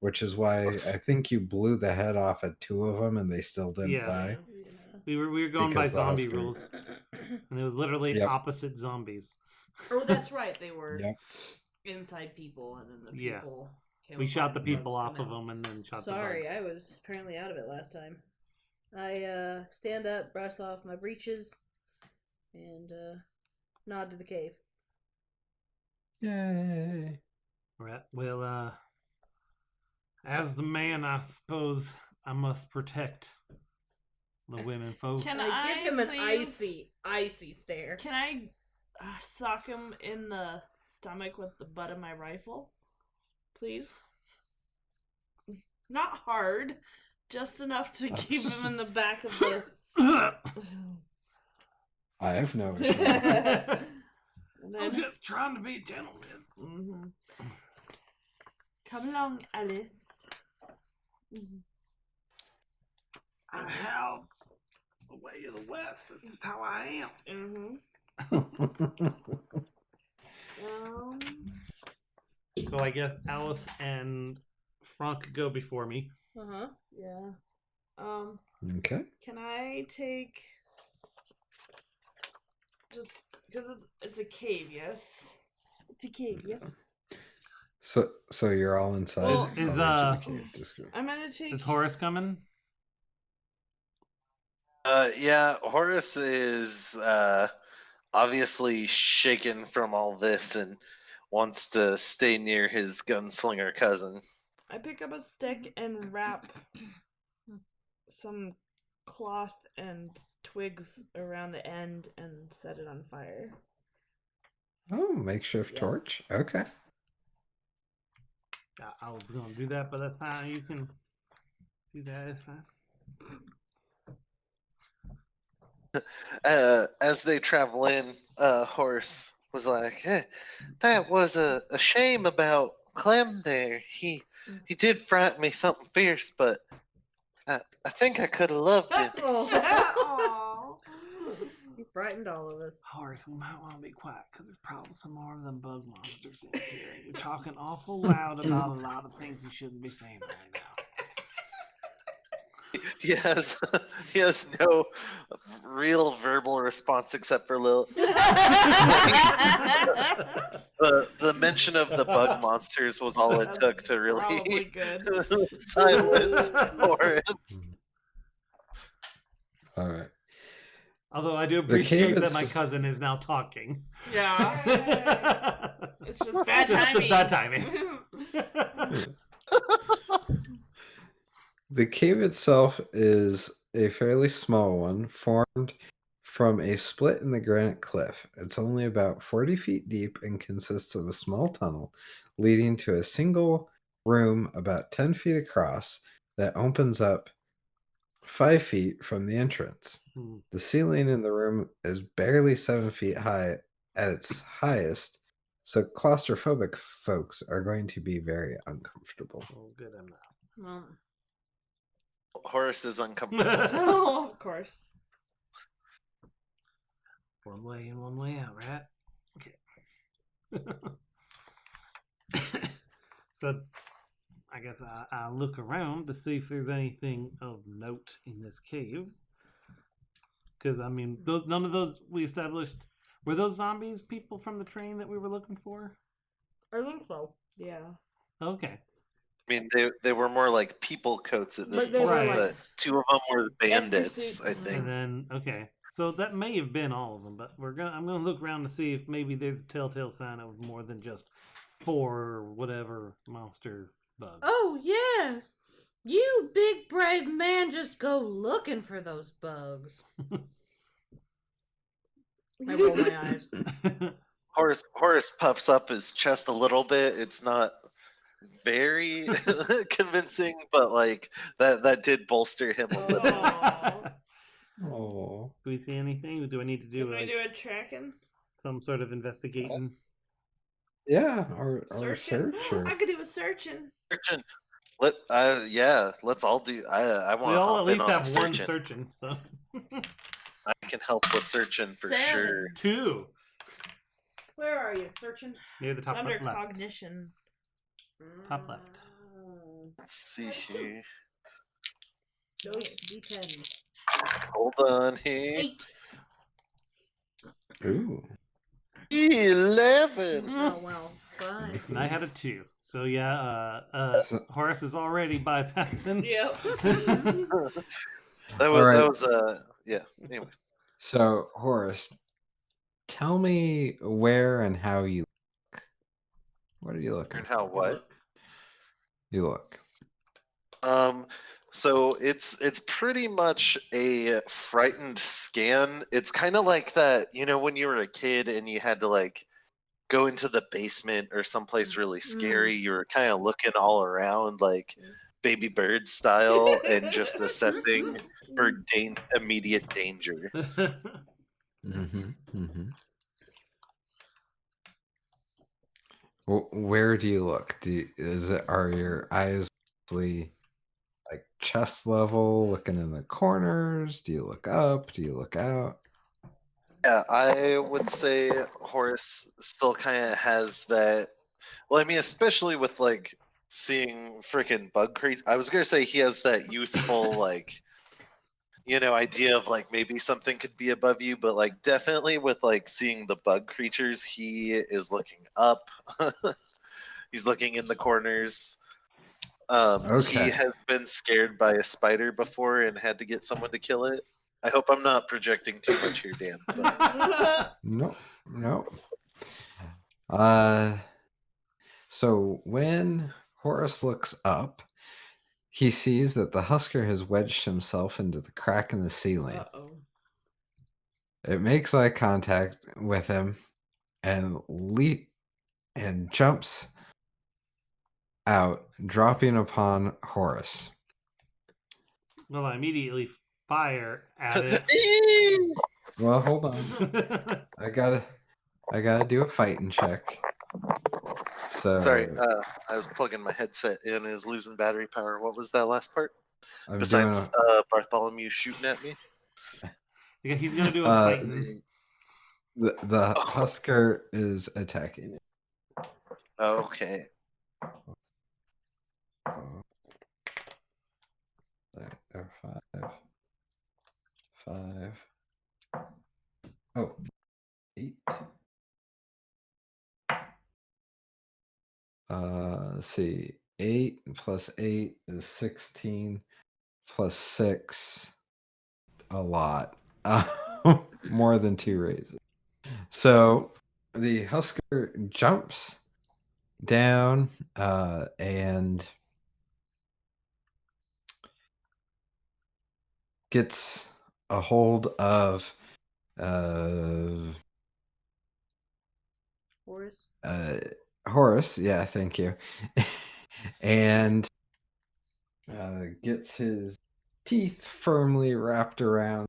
A: Which is why I think you blew the head off at 2 of them and they still didn't die.
B: We were going by
A: Because the
B: zombie
A: husker-
B: rules, and it was literally
A: Yep.
B: opposite zombies.
D: Oh, that's right. They were
A: Yep.
D: inside people, and then the
B: Yeah.
D: people came
B: We
D: apart
B: shot the
D: and bugs
B: people
D: come
B: off of
D: out.
B: them and then shot
D: Sorry,
B: the bugs.
D: I was apparently out of it last time. I stand up, brush off my breeches, and nod to the cave.
A: Yay.
B: Right. Well, as the man, I suppose I must protect the women folk.
C: Can
D: I give him an
C: please-
D: icy stare.
C: Can I sock him in the stomach with the butt of my rifle? Please? Not hard. Just enough to keep him in the back of the...
A: I have no issue.
C: And
B: I'm
C: then...
B: just trying to be a gentleman.
C: Mhm. Come along, Alice.
B: I have the way of the West. This is how I am. So I guess Alice and Frank go before me.
C: Yeah.
A: Okay.
C: Can I take... Just because it's a cave, yes? It's a cave, yes?
A: So you're all inside.
C: Well,
B: Is,
A: I'll read you the cave description.
C: I'm gonna take...
B: Is Horace coming?
E: Yeah, Horace is obviously shaken from all this and wants to stay near his gunslinger cousin.
C: I pick up a stick and wrap some cloth and twigs around the end and set it on fire.
A: Oh, makeshift
C: Yes.
A: torch. Okay.
B: I was gonna do that, but that's fine. You can do that. It's fine.
E: As they travel in, Horace was like, "Hey, that was a shame about Clem there. He did frighten me something fierce, but I think I could have loved him."
D: Aw. He frightened all of us.
B: Horace, we might want to be quiet because there's probably some more of them bug monsters in here. You're talking awful loud about a lot of things you shouldn't be saying right now.
E: He has no real verbal response except for the mention of the bug monsters was all it
C: That's
E: took to
C: probably
E: really
C: good.
E: silence Horace.
A: All right.
B: Although I do
A: The cave
B: appreciate that my
A: is-
B: cousin is now talking.
C: Yeah. It's just bad timing.
B: Bad timing.
A: The cave itself is a fairly small one, formed from a split in the granite cliff. It's only about 40 feet deep and consists of a small tunnel leading to a single room about 10 feet across that opens up 5 feet from the entrance. The ceiling in the room is barely 7 feet high at its highest, so claustrophobic folks are going to be very uncomfortable.
B: Oh, good, I'm not.
D: Well,
E: Horace is uncomfortable.
C: Oh, of course.
B: One way in, one way out, right? Okay. So, I guess I'll look around to see if there's anything of note in this cave. Because, I mean, none of those we established. Were those zombies people from the train that we were looking for?
D: I think so.
C: Yeah.
B: Okay.
E: I mean, they were more like people coats at this
D: But they
E: point,
B: were like-
E: but two of them were bandits,
C: suits.
E: I think.
B: And then, okay. So that may have been all of them, but I'm gonna look around to see if maybe there's a telltale sign of more than just 4 or whatever monster bugs.
D: Oh, yes. You big brave man, just go looking for those bugs. I roll my eyes.
E: Horace puffs up his chest a little bit. It's not very convincing, but like that did bolster him a little.
C: Aw.
A: Oh.
B: Do we see anything? Do I need to do,
C: Can we
B: like,
C: do a tracking?
B: some sort of investigating?
A: Yeah, or
C: Searching?
A: search. Or...
C: I could do a searching.
E: Searching. Let's all do. I want
B: We
E: to
B: all at
E: hop in
B: least
E: on
B: have one
E: searching.
B: searching, so
E: I can help with searching for
C: 7.
E: sure.
B: 2
D: Where are you? Searching?
B: near the
C: It's
B: top
C: under
B: left.
C: cognition.
B: Top left.
E: Let's see here.
D: Those D10.
E: Hold on here.
C: 8.
A: Ooh.
E: 11.
D: Oh, well. Fine.
B: And I had a 2. So yeah,
A: So-
B: Horace is already bypassing.
C: Yep.
E: That
A: Alright.
E: was yeah. Anyway,
A: So, Horace, tell me where and how you look. What are you looking
E: and how
A: for?
E: what?
A: You look.
E: So it's pretty much a frightened scan. It's kind of like that, when you were a kid and you had to like go into the basement or someplace really scary. You were kind of looking all around like baby bird style and just assessing for immediate danger.
A: Mm-hmm. Mm-hmm. Well, where do you look? Are your eyes mostly like chest level, looking in the corners? Do you look up? Do you look out?
E: Yeah, I would say Horace still kind of has that. Well, I mean, especially with like seeing freaking bug creatures. I was gonna say he has that youthful like, idea of like maybe something could be above you, but like definitely with like seeing the bug creatures, he is looking up. He's looking in the corners.
A: Okay.
E: He has been scared by a spider before and had to get someone to kill it. I hope I'm not projecting too much here, Dan. But
A: No. So when Horace looks up. He sees that the husker has wedged himself into the crack in the ceiling.
C: Uh-oh.
A: It makes eye contact with him and jumps out, dropping upon Horace.
B: Well, I immediately fire at it.
A: Well, hold on. I gotta do a fighting check. So
E: Sorry, I was plugging my headset in and it was losing battery power. What was that last part?
A: I'm
E: Besides
A: doing
E: Bartholomew shooting at me?
B: Yeah, he's gonna do a
A: Uh,
B: fighting.
A: the husker is attacking it.
E: Okay.
A: There, 5. Oh, 8. Let's see. 8 plus 8 is 16 plus 6. A lot. More than 2 raises. So the husker jumps down and gets a hold of
D: Horace.
A: Horace. Yeah, thank you. And gets his teeth firmly wrapped around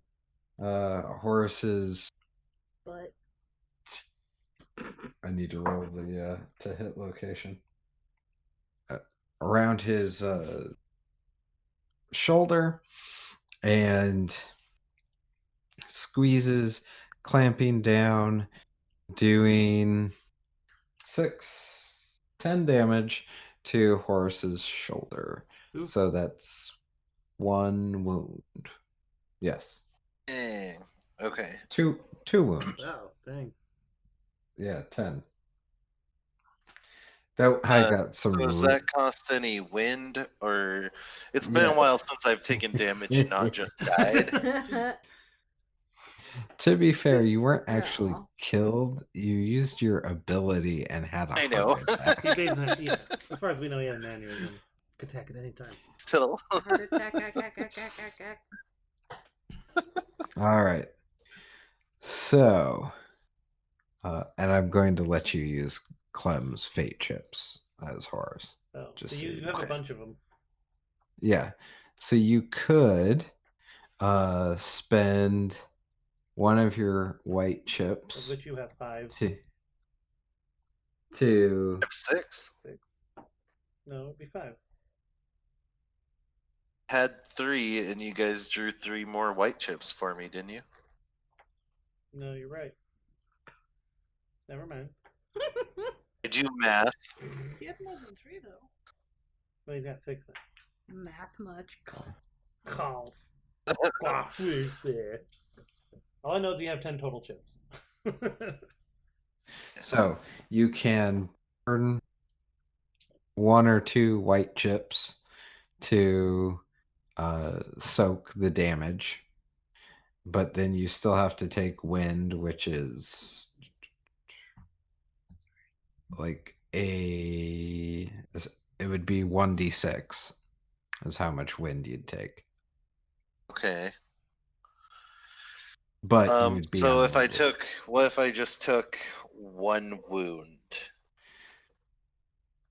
A: Horace's.
D: But
A: I need to roll the to hit location. Around his shoulder and squeezes, clamping down, doing 10 damage to Horace's shoulder.
B: Oof.
A: So that's 1 wound. Yes.
E: Dang. Okay.
A: Two wounds.
B: Wow, dang.
A: Yeah, 10. That I got some.
E: So does that cost any wind, or it's been a
A: Yeah.
E: while since I've taken damage, not just died?
A: To be fair, you weren't actually
D: Aw.
A: killed. You used your ability and had a
E: I know.
A: heart attack.
B: He basically, yeah, as far as we know, he had an aneurysm. Could attack at any time.
E: Still.
D: Heart attack.
A: All right. So, and I'm going to let you use Clem's fate chips as Horace.
B: Oh,
A: Just
B: so
A: so
B: you
A: you
B: have a
E: know.
B: bunch of them.
A: Yeah. So you could spend one of your white
B: Of
A: chips
B: which you have 5.
A: to
E: 6.
B: 6. No, it'd be 5.
E: Had 3, and you guys drew 3 more white chips for me, didn't you?
B: No, you're right. Never mind.
E: I do math.
C: He had more than 3, though.
B: Well, he's got 6 then.
D: Math much.
B: Cough. All I know is you have 10 total chips.
A: So you can burn 1 or 2 white chips to soak the damage, but then you still have to take wind, which is like it would be 1d6 is how much wind you'd take.
E: Okay.
A: But you would be
E: So if I
A: unwounded.
E: what if I just took 1 wound?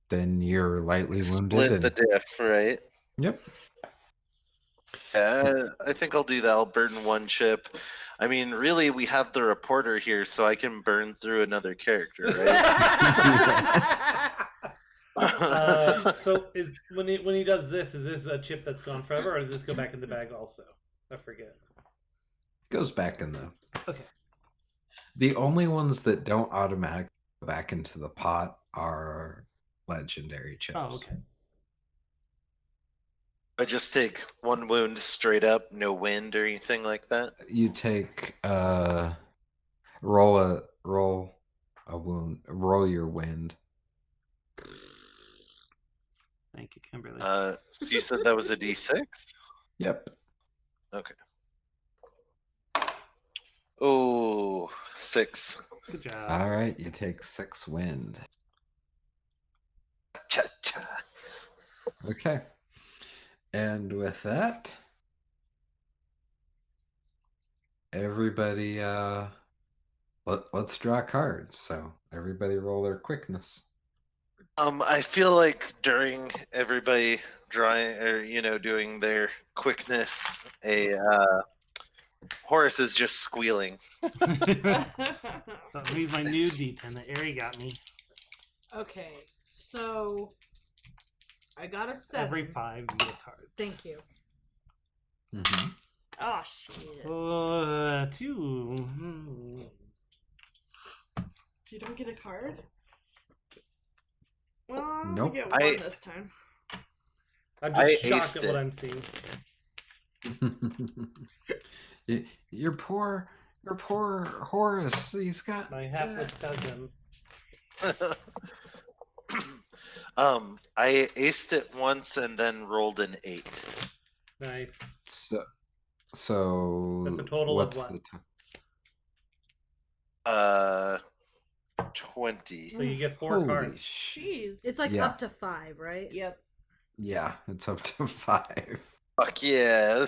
A: Then you're lightly wounded.
E: Split the diff, right?
A: Yep.
E: Yeah, I think I'll do that. I'll burn 1 chip. I mean, really, we have the reporter here, so I can burn through another character, right?
B: So is when he does this, is this a chip that's gone forever, or does this go back in the bag also? I forget.
A: Goes back in the.
B: Okay.
A: The only ones that don't automatically go back into the pot are legendary chips.
B: Oh, okay.
E: I just take 1 wound straight up, no wind or anything like that.
A: You take roll a wound, roll your wind.
B: Thank you, Kimberly.
E: So you said that was a D6?
A: Yep.
E: Okay. Oh, 6.
B: Good job.
A: All right, you take 6 wind.
E: Cha cha.
A: Okay. And with that, everybody, let's draw cards. So everybody roll their quickness.
E: I feel like during everybody drawing or doing their quickness, a horse is just squealing.
B: So he's my new D10 that Ari got me.
D: Okay, so I got a 7.
B: Every 5 you get a card.
D: Thank you.
A: Mm-hmm.
C: Oh shit!
B: 2.
C: You don't get a card. Well, I only
A: Nope.
C: get one this time.
B: I'm
E: I
B: just shocked
E: aced
B: at
E: it.
B: what I'm seeing.
A: Your poor Horace. He's got
B: My hapless cousin.
E: I aced it once and then rolled an 8.
B: Nice.
A: So
B: That's a total of
A: what's
B: what?
A: the time?
E: 20.
B: So you get 4
A: Holy
B: cards.
C: Jeez.
D: It's like
A: Yeah.
D: up to 5, right?
C: Yep.
A: Yeah, it's up to 5.
E: Fuck yeah!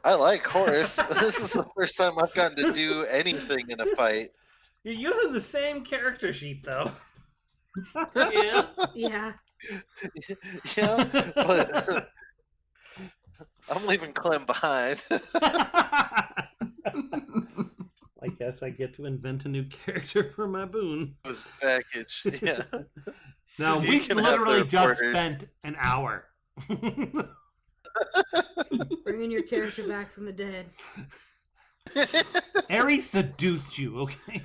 E: I like Horace. This is the first time I've gotten to do anything in a fight.
B: You're using the same character sheet, though.
C: Yes.
D: Yeah.
E: Yeah, but I'm leaving Clem behind.
B: I guess I get to invent a new character for my boon.
E: Was packaged. Yeah.
B: Now,
E: You
B: we
E: can have the
B: literally just
E: reporter.
B: spent an hour.
D: Bringing your character back from the dead.
B: Ari seduced you, okay?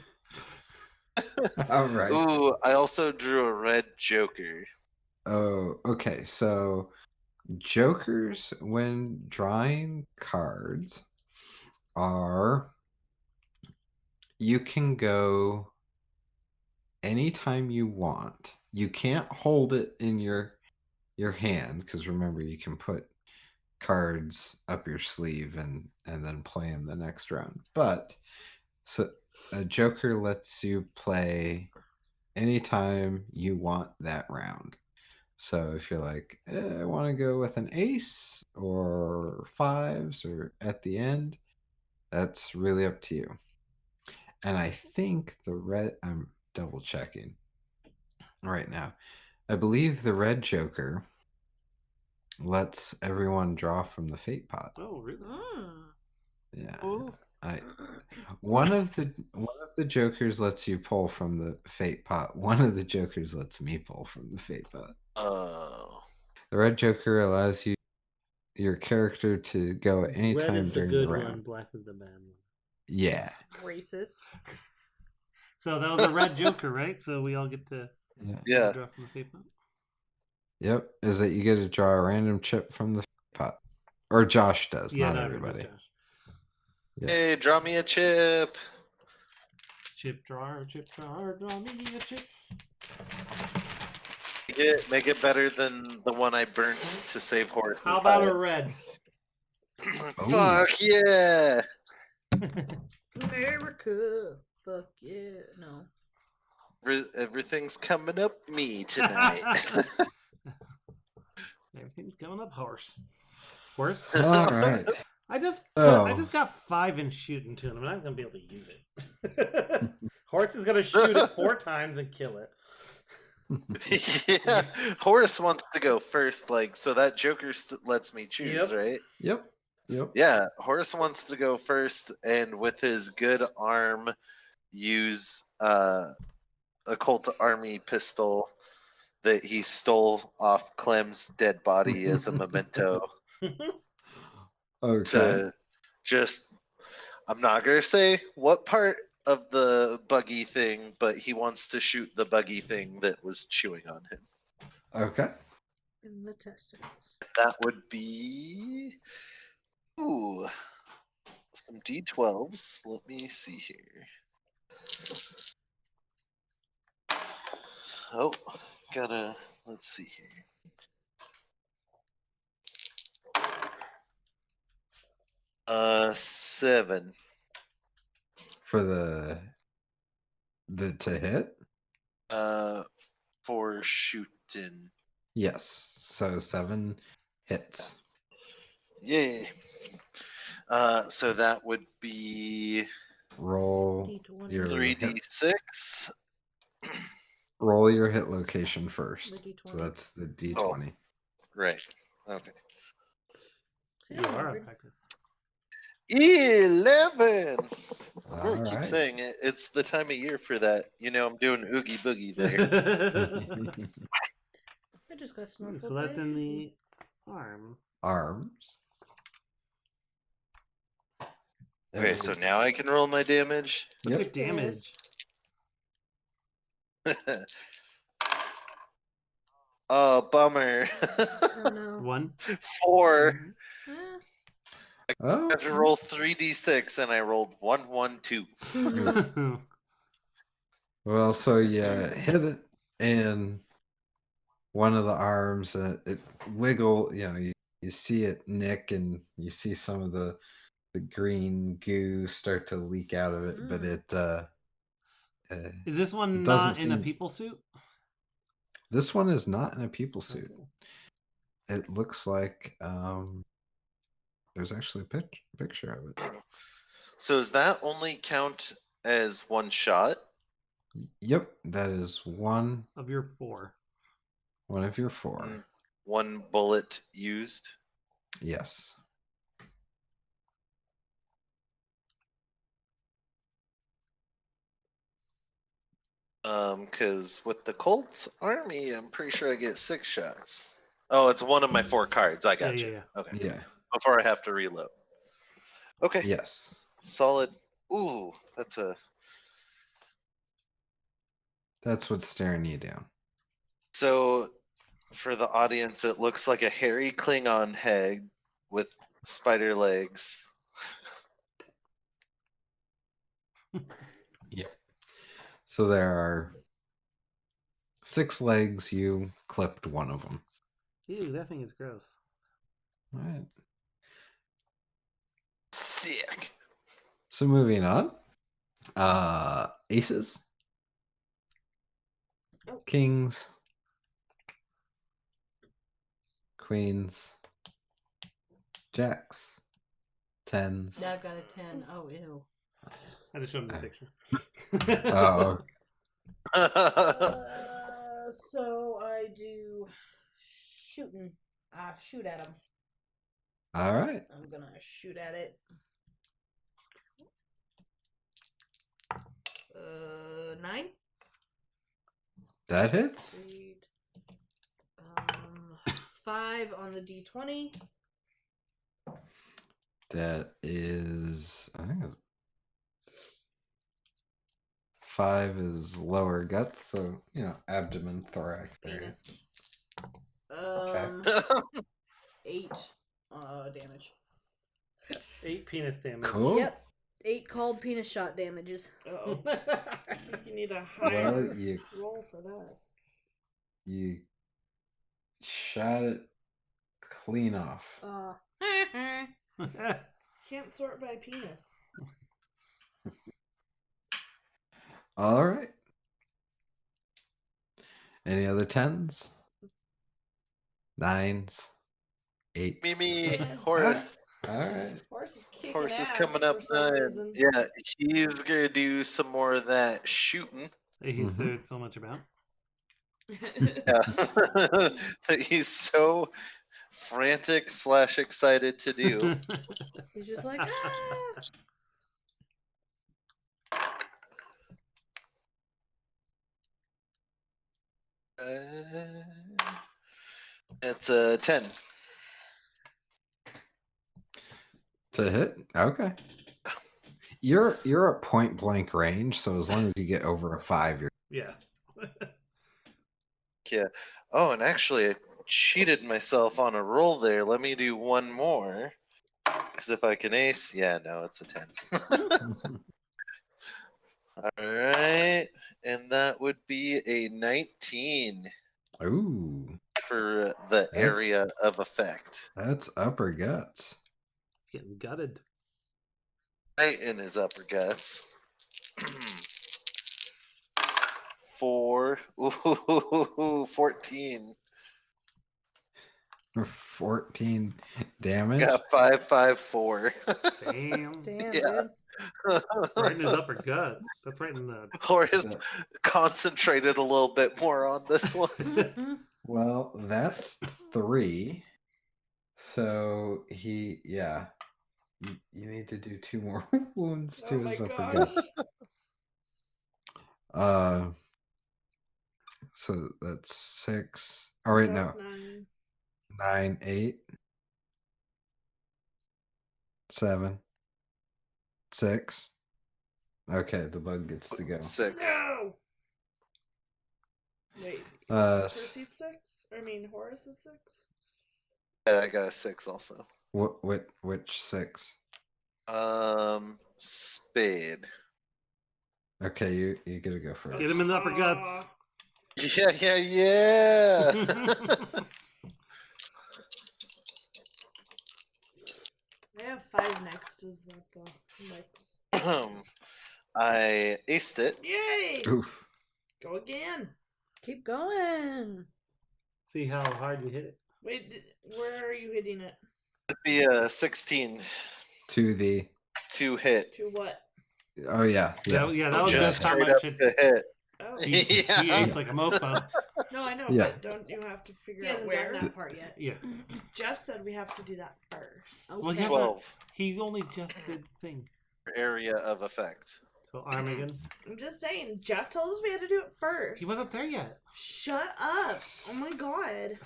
A: All right.
E: Ooh, I also drew a red Joker.
A: Oh, okay. So jokers when drawing cards are you can go anytime you want. You can't hold it in your hand because remember you can put cards up your sleeve and then play them the next round. But so a joker lets you play anytime you want that round. So if you're like, I want to go with an ace or 5s or at the end, that's really up to you. And I think I'm double checking right now. I believe the red joker lets everyone draw from the fate pot.
B: Oh, really?
A: Yeah.
E: Ooh.
A: One of the jokers lets you pull from the fate pot. One of the jokers lets me pull from the fate pot.
E: Oh.
A: The red joker allows your character to go at any
B: Red
A: time
B: is the
A: during
B: good
A: the round.
B: one, black is the bad one.
A: Yeah.
D: Racist.
B: So that was a red joker, right? So we all get to
E: Yeah.
B: draw from the paper.
A: Yep. Is that you get to draw a random chip from the pot. Or Josh does,
B: Yeah,
A: not
B: no,
A: everybody.
B: Josh.
A: Yeah.
E: Hey, draw me a chip.
B: Chip drawer, draw me a chip.
E: Make it better than the one I burnt to save Horace.
B: How about a red?
E: Fuck yeah!
D: America. Fuck yeah. No.
E: Everything's coming up me tonight.
B: Everything's coming up horse. Horse?
A: All right.
B: I just
A: Oh.
B: got 5 in shooting to him. I'm not gonna be able to use it. Horse is gonna shoot it 4 times and kill it.
E: Yeah, Horace wants to go first, so that Joker lets me choose,
B: Yep.
E: right?
A: Yep.
E: Yeah, Horace wants to go first, and with his good arm, use occult army pistol that he stole off Clem's dead body as a memento.
A: Okay.
E: To just, I'm not gonna say what part of the buggy thing, but he wants to shoot the buggy thing that was chewing on him.
A: Okay.
D: In the testicles.
E: That would be some D12s. Let me see here. Oh, let's see here. Seven.
A: For the to hit?
E: For shooting.
A: Yes. So 7 hits.
E: Yay. So that would be
A: Roll
D: D20.
A: your hit,
E: 3d6.
A: roll your hit location first.
D: The D20.
A: So that's the D20.
E: Right. Okay.
B: You are at practice.
E: 11.
A: All
E: Keep
A: right.
E: saying it. It's the time of year for that. I'm doing oogie boogie there.
D: I just got snuffled.
B: So that's in the arm.
A: Arms.
E: Okay, so now I can roll my damage.
B: What's
A: Yep.
B: your damage?
E: Oh, bummer.
D: Oh no.
B: 1.
E: 4.
D: Eh.
E: I
A: Oh.
E: have to roll 3d6, and I rolled 1, 1, 2.
A: Well, so you hit it, and one of the arms, it wiggle. You see it nick, and you see some of the green goo start to leak out of it, but
B: Is this one
A: it doesn't
B: not in a
A: seem-
B: people suit?
A: this one is not in a people suit.
B: Okay.
A: It looks like there's actually a picture of it.
E: So does that only count as one shot?
A: Yep, that is one
B: Of your 4.
A: of your 4.
E: One bullet used?
A: Yes.
E: Because with the Colt Army, I'm pretty sure I get 6 shots. Oh, it's one of my 4 cards. I got
B: Yeah,
E: you.
B: yeah,
E: Okay.
A: Yeah.
E: Before I have to reload. Okay.
A: Yes.
E: Solid. Ooh,
A: That's what's staring you down.
E: So for the audience, it looks like a hairy Klingon head with spider legs.
A: Yep. So there are 6 legs. You clipped one of them.
B: Ew, that thing is gross.
A: All right.
E: Sick.
A: So moving on. Aces. Kings. Queens. Jacks. Tens.
D: Now I've got a 10. Oh, ew.
B: I just showed him the picture.
A: Oh,
D: So I do shooting. Shoot at him.
A: all right.
D: I'm gonna shoot at it. 9.
A: That hits.
D: Sweet. 5 on the D20.
A: That is, I think it's 5 is lower guts, so abdomen, thorax area.
D: Penis. 8 damage.
B: 8 penis damage.
A: Cool.
D: Yep. 8 cold penis shot damages.
C: Uh-oh. You need a higher
A: Well, you
C: roll for that.
A: shot it clean off.
C: Can't sort by penis.
A: All right. Any other 10s? 9s? 8s?
E: Mimi, Horace.
A: All right.
C: Horse is kicking
E: Horse is
C: ass
E: coming up.
C: for some reason.
E: Yeah, he's gonna do some more of that shooting.
B: He's heard so much about.
E: Yeah. That he's so frantic / excited to do.
D: He's just like, ah!
E: It's a 10.
A: To hit? Okay. You're at point blank range, so as long as you get over a 5, you're
B: Yeah.
E: Yeah. Oh, and actually, I cheated myself on a roll there. Let me do one more. Because if I can ace, yeah, no, it's a 10. All right. And that would be a 19
A: Ooh.
E: for the area of effect.
A: That's upper guts.
B: It's getting gutted.
E: Right in his upper guts. 4. Ooh, 14.
A: 14 damage.
E: Got 554.
B: Damn.
D: Damn,
E: Yeah.
D: dude.
B: Right in his upper guts. That's right in the.
E: Horace concentrated a little bit more on this one.
D: Mhm.
A: Well, that's 3. So yeah. You need to do 2 more wounds to
C: Oh my
A: his upper
C: gosh.
A: gut. So that's 6. Oh wait,
C: That's
A: no.
C: 9.
A: 9, 8, 7, 6. Okay, the bug gets to go.
E: 6.
C: No! Wait, Percy's 6? I mean, Horace is 6?
E: Yeah, I got a 6 also.
A: Which 6?
E: Spade.
A: Okay, you gotta go first.
B: Get him in the upper guts.
C: Aw.
E: Yeah.
C: I have 5 next. Is that the next?
E: I aced it.
C: Yay!
A: Oof.
C: Go again.
D: Keep going.
B: See how hard you hit it.
C: Wait, where are you hitting it?
E: It'd be a 16
A: To the.
E: to hit.
C: To what?
A: Oh yeah.
B: That was
E: Just
B: just how
E: straight
B: much
E: up
B: it.
E: to hit.
C: Oh.
B: He
E: Yeah.
B: aced like a mofo.
C: No, I know,
A: Yeah.
C: but don't you have to figure
D: He
C: out
D: hasn't
C: where?
D: gotten that part yet.
B: Yeah.
C: Jeff said we have to do that first.
D: Okay.
B: Well, he has
E: 12
B: He only just did thing.
E: area of effect.
B: So Armageddon.
C: I'm just saying, Jeff told us we had to do it first.
B: He wasn't there yet.
C: Shut up! Oh my god.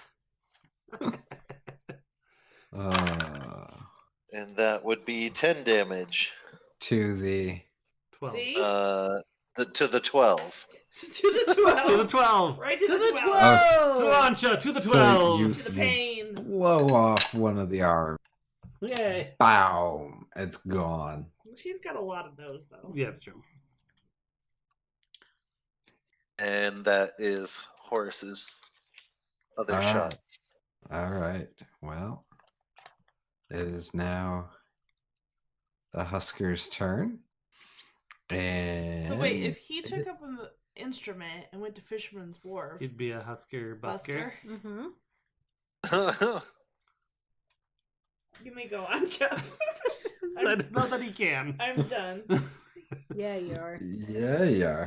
E: And that would be 10 damage.
A: To the.
B: 12.
C: See?
E: To the 12.
C: To the 12.
B: To the 12.
C: Right to,
D: To
C: the
D: the
C: 12.
D: 12.
B: Sriracha to the
A: So
B: 12.
A: you-
C: To the pain.
A: Blow off one of the arms.
B: Yay.
A: Bow. It's gone.
C: She's got a lot of those, though.
B: Yeah, it's true.
E: And that is Horace's other
A: Ah.
E: shot.
A: All right. Well, it is now the Husker's turn. And
C: So wait, if he took up an instrument and went to Fisherman's Wharf,
B: He'd be a Husker Busker.
C: Busker,
D: Mm-hmm.
C: you may go on, Jeff.
B: I don't know that he can.
C: I'm done.
D: Yeah, you are.
A: yeah, yeah.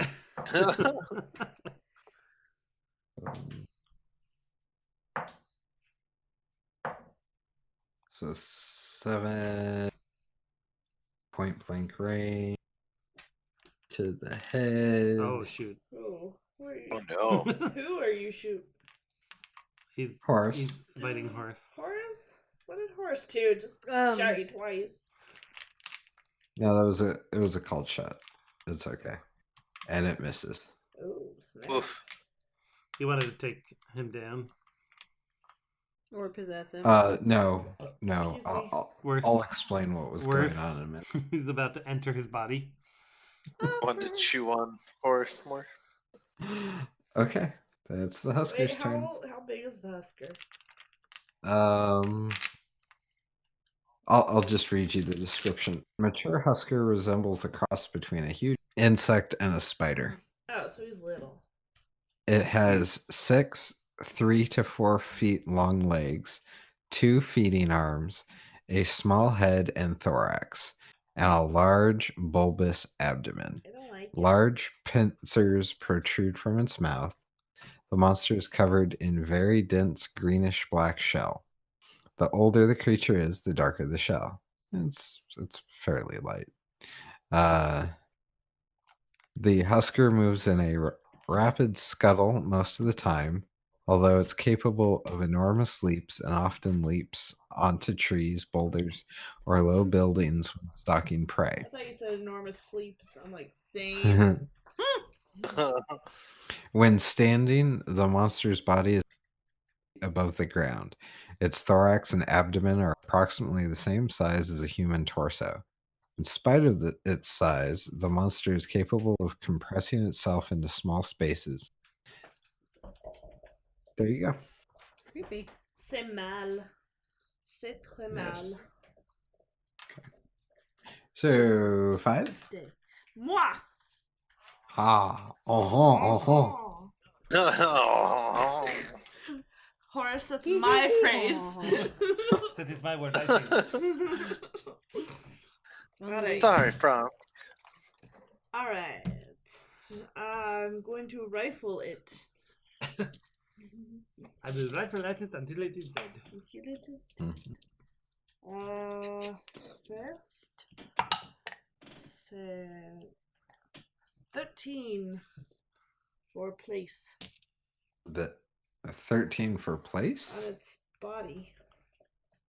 A: So 7 point blank range to the head.
B: Oh, shoot.
C: Who? Who are you?
E: Oh no.
C: Who are you shoot?
B: He's
A: Horse.
B: biting horse.
C: Horace? What did Horace do? Just shot you twice.
A: No, it was a called shot. It's okay. And it misses.
C: Oh, snap.
E: Oof.
B: He wanted to take him down.
D: Or possess him.
A: No.
C: Excuse me.
B: Worse.
A: I'll explain what was
B: Worse.
A: going on in a minute.
B: He's about to enter his body.
E: Want to chew on Horace more?
A: Okay. That's the Husker's
C: Wait,
A: turn.
C: how big is the Husker?
A: I'll just read you the description. Mature Husker resembles the cross between a huge insect and a spider.
C: Oh, so he's little.
A: It has 6 3 to 4 feet long legs, 2 feeding arms, a small head and thorax, and a large bulbous abdomen.
C: I don't like it.
A: Large pincers protrude from its mouth. The monster is covered in very dense greenish black shell. The older the creature is, the darker the shell. It's fairly light. The Husker moves in a rapid scuttle most of the time, although it's capable of enormous leaps and often leaps onto trees, boulders, or low buildings when stalking prey.
C: I thought you said enormous sleeps. I'm like, same.
A: When standing, the monster's body is above the ground. Its thorax and abdomen are approximately the same size as a human torso. In spite of its size, the monster is capable of compressing itself into small spaces. There you go.
D: Creepy.
C: C'est mal. C'est très mal.
A: Yes. So 5.
C: Disgusting. Moi!
A: Ah,
C: Oh. Horace, that's my phrase.
B: That is my word. I say that.
C: Alright.
E: Sorry, Frank.
C: Alright. I'm going to rifle it.
B: I will rifle at it until it is dead.
C: Until it is
A: Mhm.
C: first. So 13 for place
A: The 13 for
C: on
A: place?
C: its body.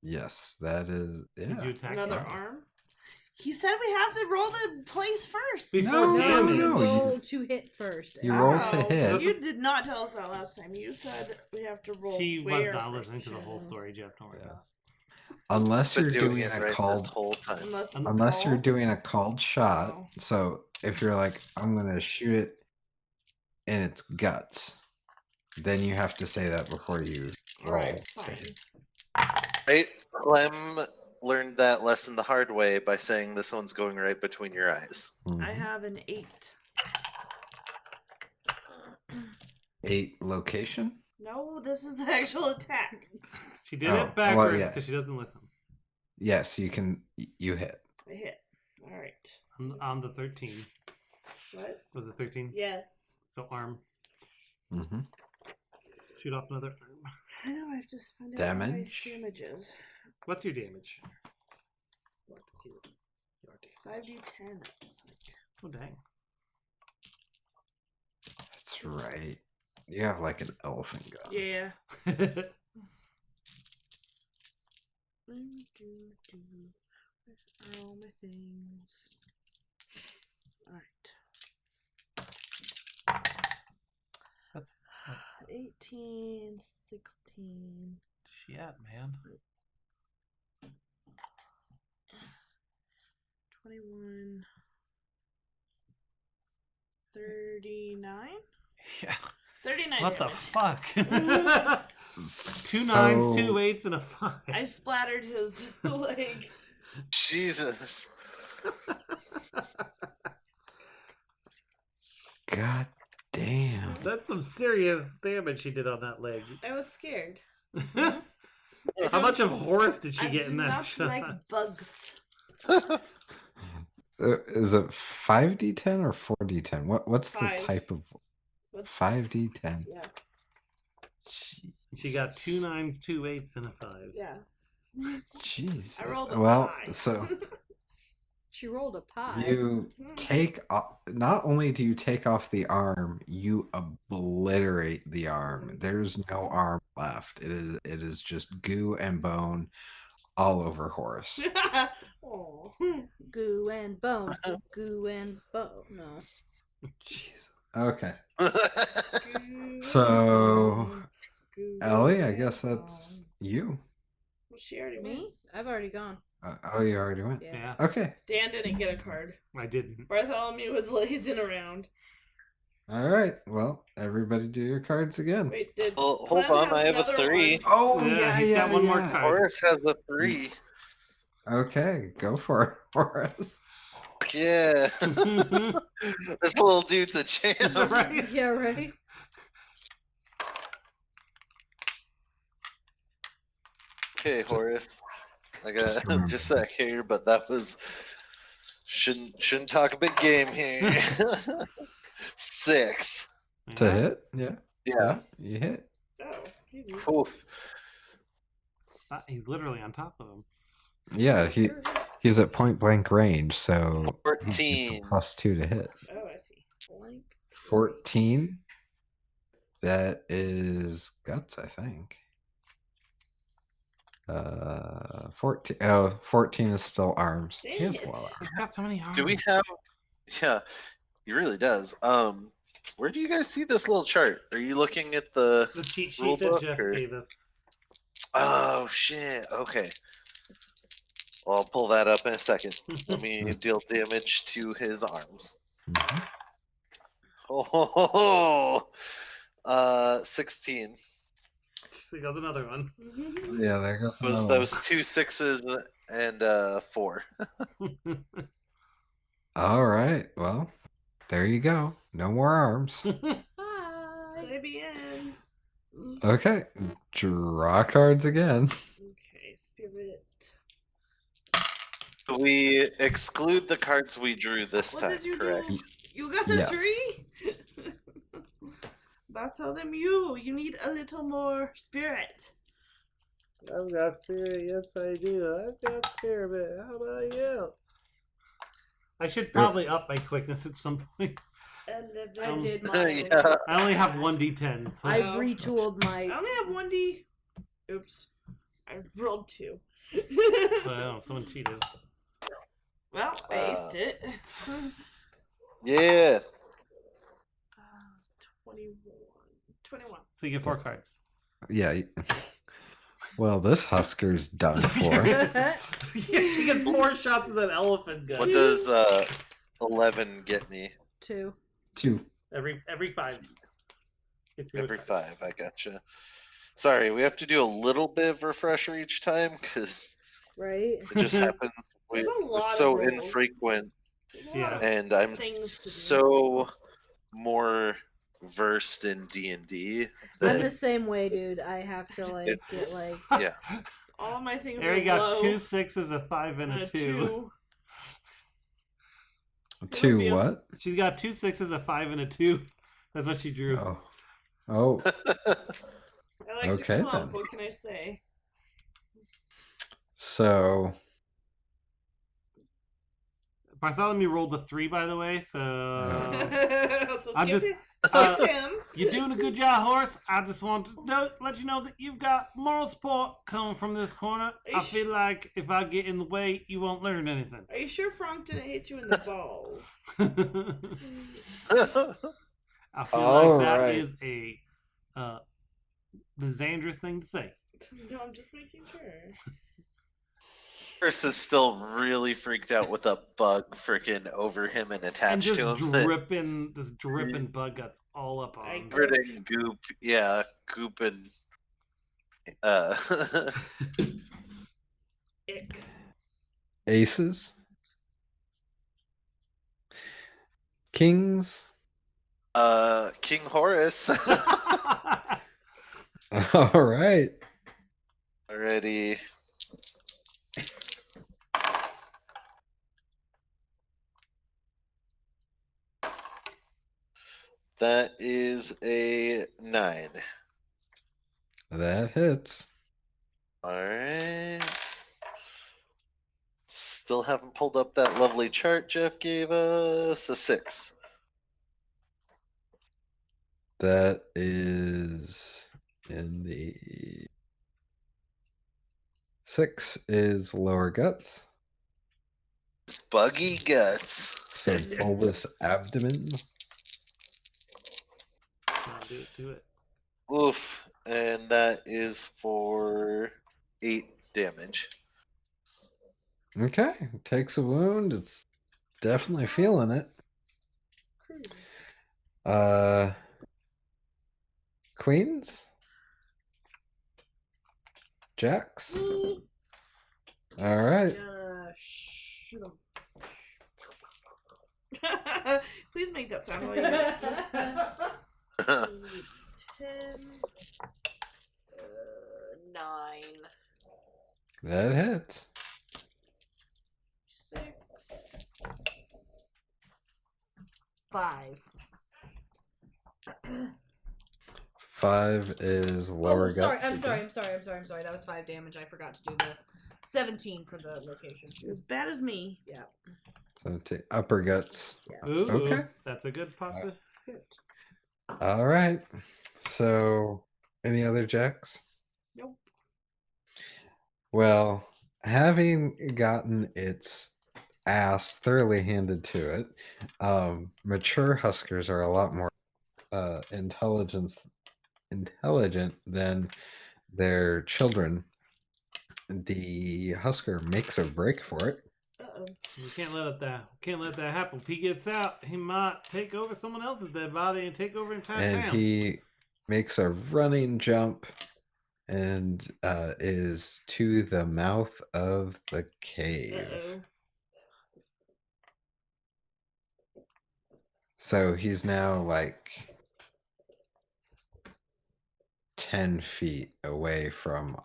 A: Yes, that is.
B: Did
A: Yeah.
B: you attack
C: Another
B: it?
C: arm. He said we have to roll the place first.
B: Before
A: No,
B: damage.
A: no, you-
D: roll to hit first.
A: You roll to
C: Oh,
A: hit.
C: You did not tell us that last time. You said we have to roll.
B: She was
C: where
B: not
C: first.
B: listening to the whole story, Jeff. Don't worry
A: Yeah.
B: about it.
A: Unless
E: Been
A: you're
E: doing
A: doing
E: it
A: a
E: right this
A: called,
E: whole time.
A: unless you're
C: call.
A: doing a called shot.
C: Oh.
A: So if you're like, I'm gonna shoot it in its guts, then you have to say that before you roll.
C: Alright,
A: to
C: fine.
A: hit.
E: Right? Clem learned that lesson the hard way by saying this one's going right between your eyes.
C: I
A: Mhm.
C: have an 8.
A: 8 location.
C: No, this is the actual attack.
B: She did
A: Oh,
B: it
A: well,
B: backwards
A: yeah.
B: because she doesn't listen.
A: Yes, you can. You hit.
C: I hit. Alright.
B: On the 13.
C: What?
B: Was it 13?
C: Yes.
B: So arm.
A: Mm-hmm.
B: Shoot off another arm.
C: I know, I have to find out what my
A: Damage?
C: damage is.
B: What's your damage? What is your damage?
C: 5d10, it looks like.
B: Oh, dang.
A: That's right. You have like an elephant gun.
C: Yeah. Where are all my things? Alright.
B: That's what
C: 18, 16,
B: she at, man.
C: 21, 39?
B: Yeah.
C: 39
B: What the
C: damage.
B: fuck? 2
A: So-
B: 9s, 2 8s, and a 5.
C: I splattered his leg.
E: Jesus.
A: God damn.
B: That's some serious damage she did on that leg.
C: I was scared.
B: How much of Horace did she
C: I
B: get
C: do
B: in that
C: not
B: shot?
C: like bugs.
A: Is it 5d10 or 4d10? What's the
C: 5.
A: type of
C: What's-
A: 5d10?
C: Yes.
B: She got 2 9s, 2 8s, and a 5.
C: Yeah.
A: Jeez.
C: I rolled a
A: Well,
C: pie.
A: so
D: She rolled a pie.
A: you take off, not only do you take off the arm, you obliterate the arm. There's no arm left. It is just goo and bone all over Horace.
C: Oh.
D: Goo and bone. Goo and bone. No.
A: Jeez. Okay. So, Ellie, I guess that's you.
C: Well, she already went.
D: Me? I've already gone.
A: Oh, you already went.
D: Yeah.
B: Yeah,
A: Okay.
C: Dan didn't get a card.
B: I didn't.
C: Bartholomew was lazing around.
A: All right. Well, everybody do your cards again.
C: Wait, did
E: Well, hold
C: Clem
E: on,
C: has
E: I have a
C: another
E: 3.
C: one?
A: Oh,
B: Yeah, he's got one more card.
E: Horace has a 3.
A: Okay, go for it, Horace.
E: Yeah. This little dude's a champ.
B: Right?
D: Yeah, right?
E: Okay, Horace. I got
A: Just remember.
E: just a sec here, but that was shouldn't talk a big game here. 6.
A: To
B: Yeah.
A: hit? Yeah.
E: Yeah.
A: You hit.
C: Oh, easy.
E: Oof.
B: He's literally on top of him.
A: Yeah, he's at point blank range, so it's a
E: 14.
A: +2 to hit.
C: Oh, I see. Blank.
A: 14. That is guts, I think. 14. Oh, 14 is still arms. He has a lot of arms.
B: He's got so many arms.
E: Do we have? Yeah, he really does. Where do you guys see this little chart? Are you looking at the?
B: the cheat
E: rule
B: sheet that
E: book,
B: Jeff
E: or-
B: gave us?
E: Oh shit. Okay. Well, I'll pull that up in a second. Let me deal damage to his arms.
A: Mhm.
E: Oh, 16.
B: There goes another one.
A: Yeah, there goes
E: Was
A: another one.
E: those 2 6s and 4?
A: All right. Well, there you go. No more arms.
D: Bye.
C: Play bien.
A: Okay. Draw cards again.
C: Okay, spirit.
E: We exclude the cards we drew this
C: What
E: time,
C: did you
E: correct?
C: do? You got a
A: Yes.
C: 3? That's all them you. You need a little more spirit.
G: I've got spirit, yes I do. I've got spirit. How about you?
B: I should probably up my quickness at some point.
D: I
B: Um,
D: did mine.
E: Yeah.
B: I only have 1d10. So.
D: I
C: Oh.
D: retooled
C: I
D: my.
C: only have 1D. Oops. I rolled 2.
B: Wow, someone cheated.
C: Well, I aced it.
E: Yeah.
C: 21. 21.
B: So you get 4 cards.
A: Yeah. Well, this Husker's done for.
B: Yeah, she gets 4 shots of that elephant gun.
E: What does 11 get me?
D: 2.
A: 2.
B: Every 5. It's
E: Every 5, I gotcha. Sorry, we have to do a little bit of refresher each time because
D: Right?
E: it just happens.
C: There's a lot
E: It's
C: of
E: so
C: rolls.
E: infrequent,
C: There's a lot
B: Yeah.
C: of
E: and I'm
C: things to do.
E: so more versed in D&D
D: I'm the
E: that
D: same way, dude. I have to like get
E: it's
D: like.
E: yeah.
C: All my things
B: Harry
C: are
B: got
C: low.
B: 2 6s, a 5, and a 2.
A: 2
C: Review.
A: what?
B: She's got 2 6s, a 5, and a 2. That's what she drew.
A: Oh. Oh.
C: I like
A: Okay,
C: to clump.
A: then.
C: What can I say?
A: So
B: Bartholomew rolled a 3, by the way, so
C: So
B: I'm
C: skip
B: just-
C: him.
B: uh,
C: Skip him.
B: you're doing a good job, Horace. I just want to let you know that you've got moral support coming from this corner.
C: Are you
B: I feel like if I get in the way, you won't learn anything.
C: Are you sure Frank didn't hit you in the balls?
B: I feel
A: All
B: like that
A: right.
B: is a misandrous thing to say.
C: No, I'm just making sure.
E: Chris is still really freaked out with a bug freaking over him and
B: And
E: attached
B: just
E: to him.
B: dripping, this dripping bug guts all up on him.
E: Squirting goop, yeah, goop and uh
C: Ick.
A: aces. Kings.
E: King Horus.
A: All right.
E: Already. That is a 9.
A: That hits.
E: Alright. Still haven't pulled up that lovely chart Jeff gave us. A 6.
A: That is in the 6 is lower guts.
E: Buggy guts.
A: So bulbous abdomen.
B: Do it.
E: Oof. And that is for 8 damage.
A: Okay. Takes a wound. It's definitely feeling it. Queens? Jacks? All right.
D: Shoot 'em.
C: Please make that sound while you 10. 9.
A: That hits.
C: 6.
D: 5.
A: 5 is lower
D: Oh, sorry.
A: guts.
D: I'm
A: again.
D: sorry. That was 5 damage. I forgot to do the 17 for the location.
C: As bad as me.
D: Yeah.
A: So upper guts.
B: Ooh,
A: Okay.
B: That's a good pop to hit.
A: All right. So, any other jacks?
C: Nope.
A: Well, having gotten its ass thoroughly handed to it, mature huskers are a lot more intelligent than their children. The husker makes a break for it.
C: Uh-oh.
B: We can't let that happen. If he gets out, he might take over someone else's dead body and take over entire
A: And
B: town.
A: he makes a running jump and is to the mouth of the cave.
C: Uh-oh.
A: So he's now like 10 feet away from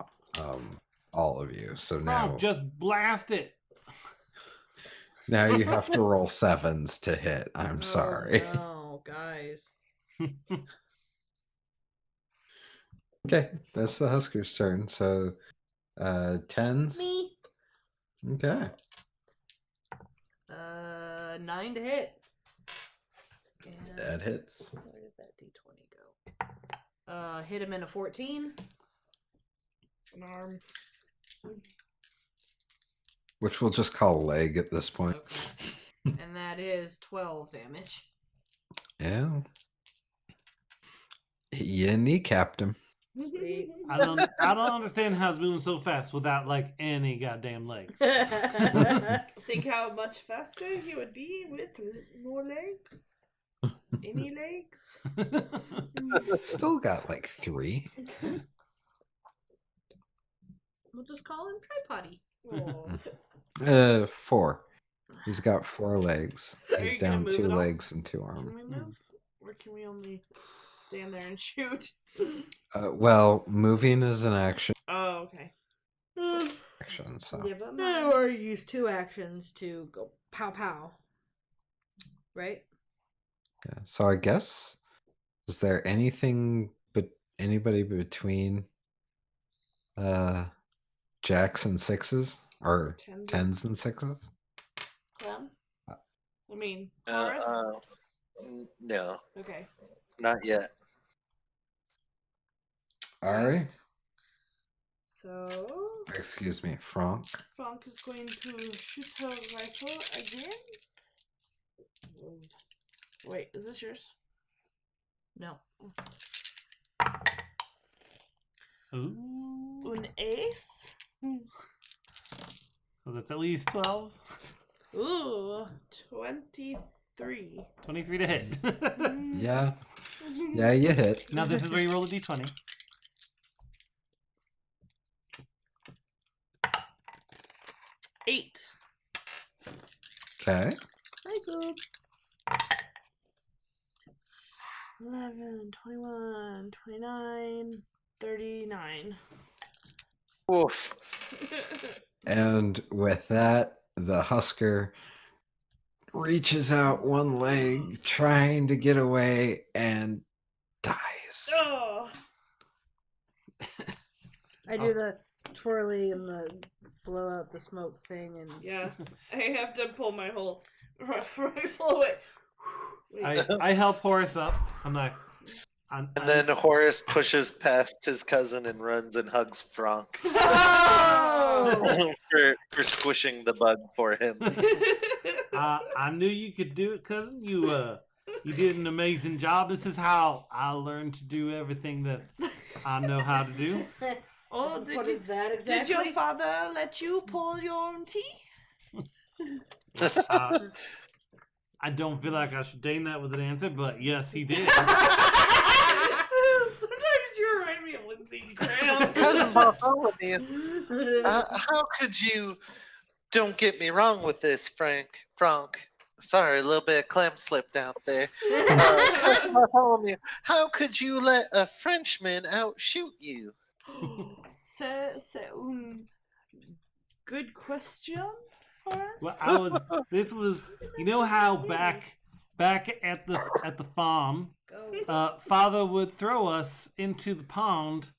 A: all of you. So now,
B: Frank, just blast it.
A: now you have to roll 7s to hit. I'm sorry.
D: No, guys.
A: Okay, that's the Husker's turn. So 10s.
D: Me.
A: Okay.
D: 9 to hit. And
A: That hits.
D: where did that d20 go? Hit him in a 14.
C: An arm.
A: Which we'll just call leg at this point.
D: Okay. And that is 12 damage.
A: Yeah. You kneecapped him.
D: Sweet.
B: I don't understand how it's moving so fast without like any goddamn legs.
C: Think how much faster he would be with more legs. Any legs?
A: Still got like 3.
D: We'll just call him Tripoddy.
C: Oh.
A: 4. He's got 4 legs.
C: Are
A: He's
C: you gonna
A: down
C: move
A: 2
C: at all?
A: legs and 2
C: Can
A: arms.
C: we move? Or can we only stand there and shoot?
A: Well, moving is an action.
C: Oh, okay.
A: So
C: Never
D: No,
C: mind.
D: or use 2 actions to go pow pow. Right?
A: yeah. So I guess, is there anything but anybody between jacks and 6s or
C: Tens
A: 10s and 6s?
C: Clem? I mean,
E: Uh,
C: Horace?
E: no,
C: Okay.
E: not yet.
A: All right.
C: So,
A: Excuse me, Frank.
C: Frank is going to shoot her rifle again. Wait, is this yours?
D: No.
B: Ooh.
C: Un ace?
B: So that's at least 12.
C: Ooh, 23.
B: 23 to hit.
A: Yeah. Yeah, you hit.
B: Now this is where you roll a d20.
C: Eight.
A: Okay.
D: Hi, Coop.
C: 11, 21, 29, 39.
E: Oof.
A: And with that, the Husker reaches out one leg, trying to get away, and dies.
C: Oh!
D: I do the twirly and the blow out the smoke thing and
C: Yeah, I have to pull my whole rifle away. Wait.
B: I help Horace up. I'm like,
E: And then Horace pushes past his cousin and runs and hugs Frank
D: Oh!
E: for squishing the bug for him.
B: I knew you could do it, cousin. You did an amazing job. This is how I learned to do everything that I know how to do.
C: Oh,
D: What is that exactly?
C: did your father let you pull your own teeth?
B: I don't feel like I should deign that with an answer, but yes, he did.
C: Sometimes you remind me of Lindsey Graham.
E: Cousin Bartholomew, how could you? Don't get me wrong with this, Frank. Sorry, a little bit of Clem slipped out there. Cousin Bartholomew, how could you let a Frenchman outshoot you?
C: Good question, Horace.
B: Well, this was, you know how back at the farm,
D: Go.
B: Father would throw us into the pond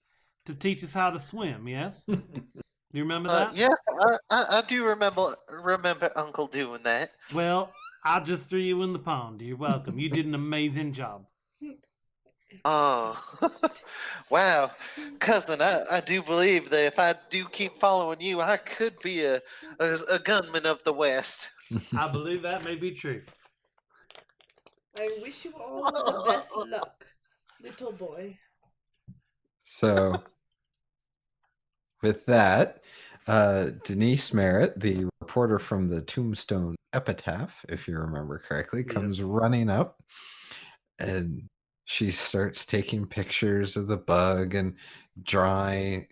B: to teach us how to swim. Yes, do you remember that?
E: Yes, I do remember Uncle doing that.
B: Well, I just threw you in the pond. You're welcome. You did an amazing job.
E: Oh, wow, cousin, I do believe that if I do keep following you, I could be a gunman of the West.
B: I believe that may be true.
C: I wish you all the best luck, little boy.
A: So, with that, Denise Merritt, the reporter from the Tombstone Epitaph, if you remember correctly, comes running up, and she starts taking pictures of the bug and drawings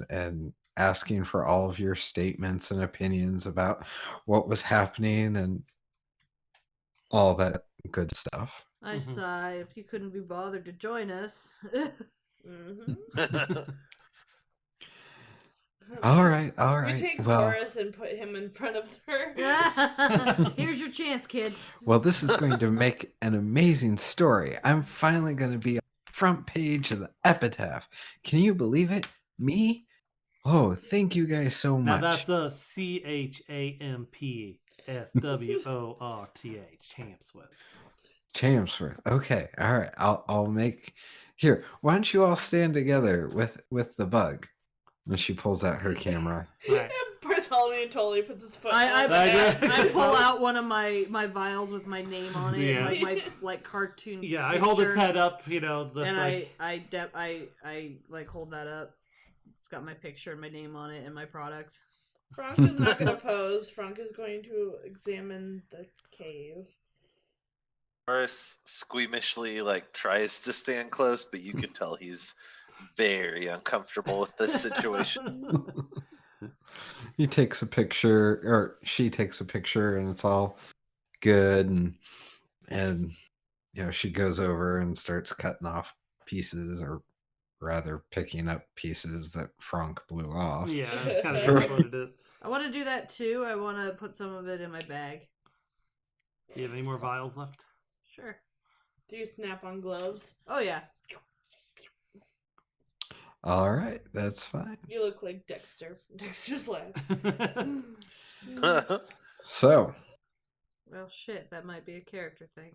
A: and asking for all of your statements and opinions about what was happening and all that good stuff.
D: I sigh if you couldn't be bothered to join us.
C: Mm-hmm.
A: All right.
C: We take
A: Well,
C: Horace and put him in front of her.
D: Here's your chance, kid.
A: well, this is going to make an amazing story. I'm finally going to be on the front page of the epitaph. Can you believe it? Me? Oh, thank you guys so
B: Now
A: much.
B: that's a CHAMPSWORTH. Champsworth.
A: Chelmsford. Okay. All right. I'll make here. Why don't you all stand together with the bug? And she pulls out her camera.
B: Right.
C: Bartholomew totally puts his foot
D: I
C: on the back.
D: pull out one of my vials with my name on it,
B: Yeah.
D: my like cartoon.
B: Yeah, I hold its
D: picture,
B: head up, the
D: and
B: like,
D: I like hold that up. It's got my picture and my name on it and my product.
C: Frank is not going to pose. Frank is going to examine the cave.
E: Horace squeamishly like tries to stand close, but you can tell he's very uncomfortable with this situation.
A: He takes a picture, or she takes a picture, and it's all good. And she goes over and starts cutting off pieces, or rather picking up pieces that Frank blew off.
B: Yeah, kind of that's what it is.
D: I want to do that too. I want to put some of it in my bag.
B: You have any more vials left?
D: Sure.
C: Do you snap on gloves?
D: Oh yeah.
A: All right, that's fine.
C: You look like Dexter from Dexter's Lab.
A: So,
D: Well, shit, that might be a character thing.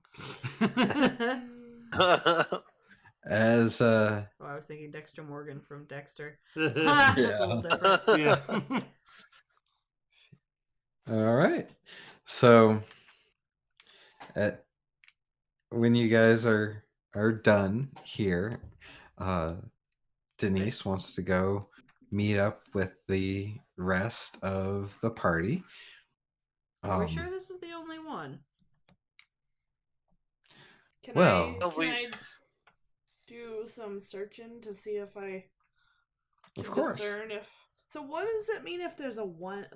A: as
D: Oh, I was thinking Dexter Morgan from Dexter. That's a little different.
B: Yeah.
A: all right, so when you guys are done here, Denise wants to go meet up with the rest of the party.
D: Are we sure this is the only one?
C: Can
A: Well-
C: I do some searching to see if I can
A: Of course.
C: discern if... So what does it mean if there's a one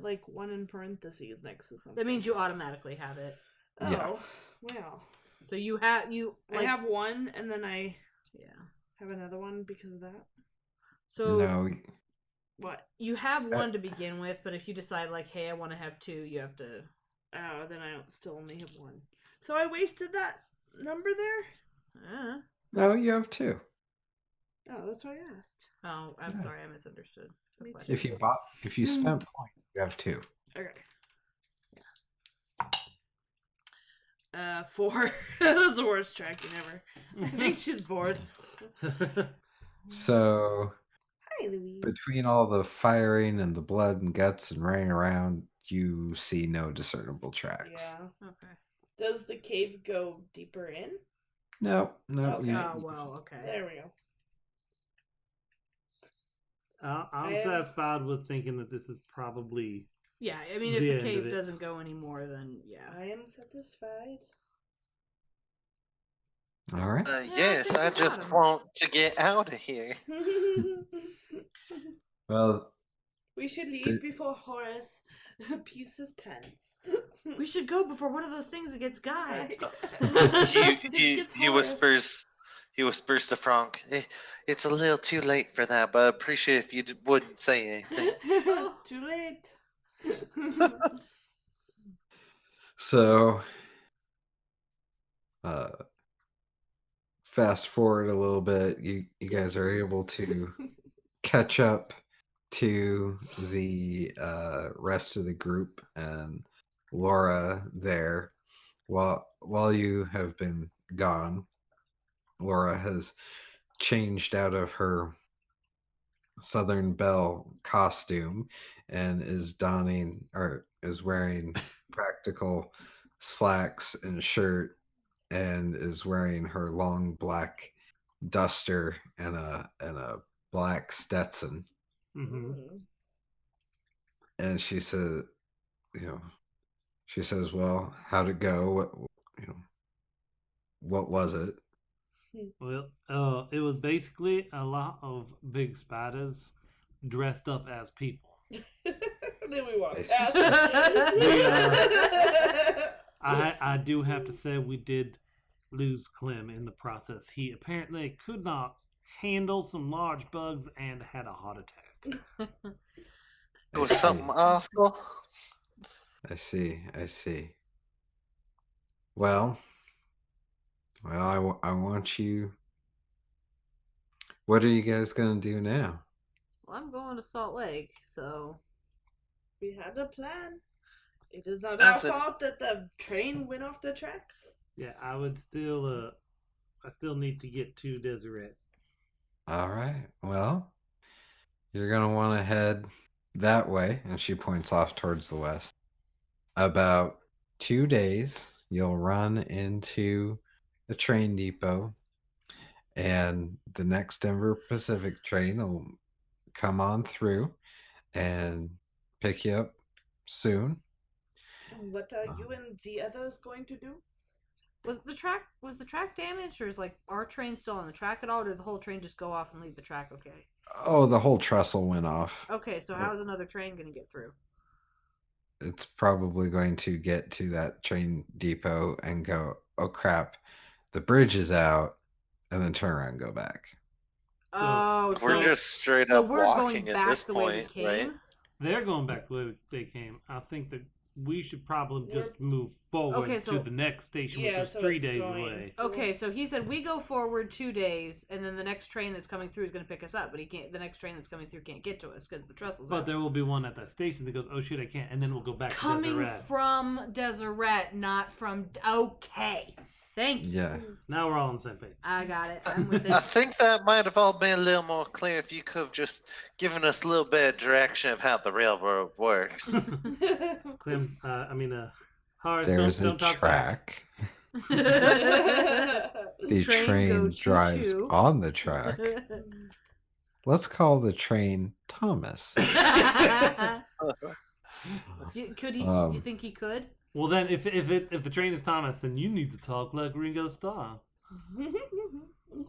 C: in parentheses next to something?
D: That means you automatically have it.
C: Oh,
A: Yeah.
C: well.
D: So you have
C: I have one, and then I
D: yeah.
C: have another one because of that.
D: So
A: No,
C: What?
D: you have one to begin with, but if you decide like, hey, I want to have two, you have to.
C: Oh, then I still only have one. So I wasted that number there?
A: no, you have two.
C: Oh, that's what I asked.
D: Oh, I'm
A: Yeah.
D: sorry, I misunderstood.
C: Me too.
A: If you spent points, you have two.
C: Okay. 4. That's the worst tracking ever. I think she's bored.
A: So
C: Hi, Louise.
A: between all the firing and the blood and guts and running around, you see no discernible tracks.
C: Yeah.
D: Okay.
C: Does the cave go deeper in?
A: No.
C: Okay.
D: Oh well, okay.
C: There we go.
B: I'm satisfied with thinking that this is probably
D: Yeah, I mean, if
B: The
D: the
B: end of
D: cave
B: it.
D: doesn't go anymore, then yeah.
C: I am satisfied.
A: All right.
E: Yes, I just want to get out of here.
A: Well,
C: We should leave
A: Did-
C: before Horace pees his pants.
D: We should go before one of those things that gets Guy.
E: he
C: Gets
E: he
C: Horace.
E: whispers to Frank, it's a little too late for that, but I'd appreciate if you wouldn't say anything.
C: Too late.
A: so fast forward a little bit, you guys are able to catch up to the rest of the group and Laura there. While you have been gone, Laura has changed out of her Southern Belle costume and is donning or is wearing practical slacks and shirt and is wearing her long black duster and a black Stetson.
B: Mm-hmm.
A: And she said, she says, "Well, how'd it go? What was it?"
B: Well, it was basically a lot of big spiders dressed up as people.
C: Then we walk
A: Nice.
C: past.
B: I do have to say we did lose Clem in the process. He apparently could not handle some large bugs and had a heart attack.
E: It was something awful.
A: I see. I see. Well, I want you. What are you guys gonna do now?
D: Well, I'm going to Salt Lake, so
C: We had a plan. It is not
E: That's
C: our
E: it.
C: fault that the train went off the tracks.
B: Yeah, I still need to get to Deseret.
A: All right. Well, you're gonna want to head that way, and she points off towards the west. About 2 days, you'll run into the train depot, and the next Denver Pacific train will come on through and pick you up soon.
C: What are you and the others going to do?
D: was the track damaged, or is like our train still on the track at all, or did the whole train just go off and leave the track? Okay.
A: Oh, the whole trestle went off.
D: Okay, so how is another train gonna get through?
A: It's probably going to get to that train depot and go, oh crap, the bridge is out, and then turn around and go back.
D: Oh,
E: We're
D: so,
E: just straight
D: so
E: up
D: we're going
E: walking at
D: back
E: this
D: the way we
E: point,
D: came.
E: right?
B: They're going back the way they came. I think that we should probably just move forward
D: Okay, so-
B: to the next station, which
C: Yeah,
B: was
C: so
B: 3
C: it's
B: days
C: going-
B: away.
D: Okay, so he said we go forward 2 days, and then the next train that's coming through is going to pick us up, but he can't. The next train that's coming through can't get to us because the trestle's
B: But
D: out.
B: there will be one at that station that goes, oh shit, I can't, and then we'll go back to
D: Coming
B: Deseret.
D: from Deseret, not from. Okay, thank you.
A: Yeah.
B: Now we're all on the same page.
D: I got it. I'm with
E: I
D: it.
E: think that might have all been a little more clear if you could have just given us a little bit of direction of how the railroad works.
B: Clem, Horace,
A: There's
B: don't
A: a
B: talk back.
A: track. The train
D: goes
A: drives
D: choo-choo.
A: on the track. Let's call the train Thomas.
D: Could he?
A: Um,
D: You think he could?
B: Well, then, if the train is Thomas, then you need to talk like Ringo Starr.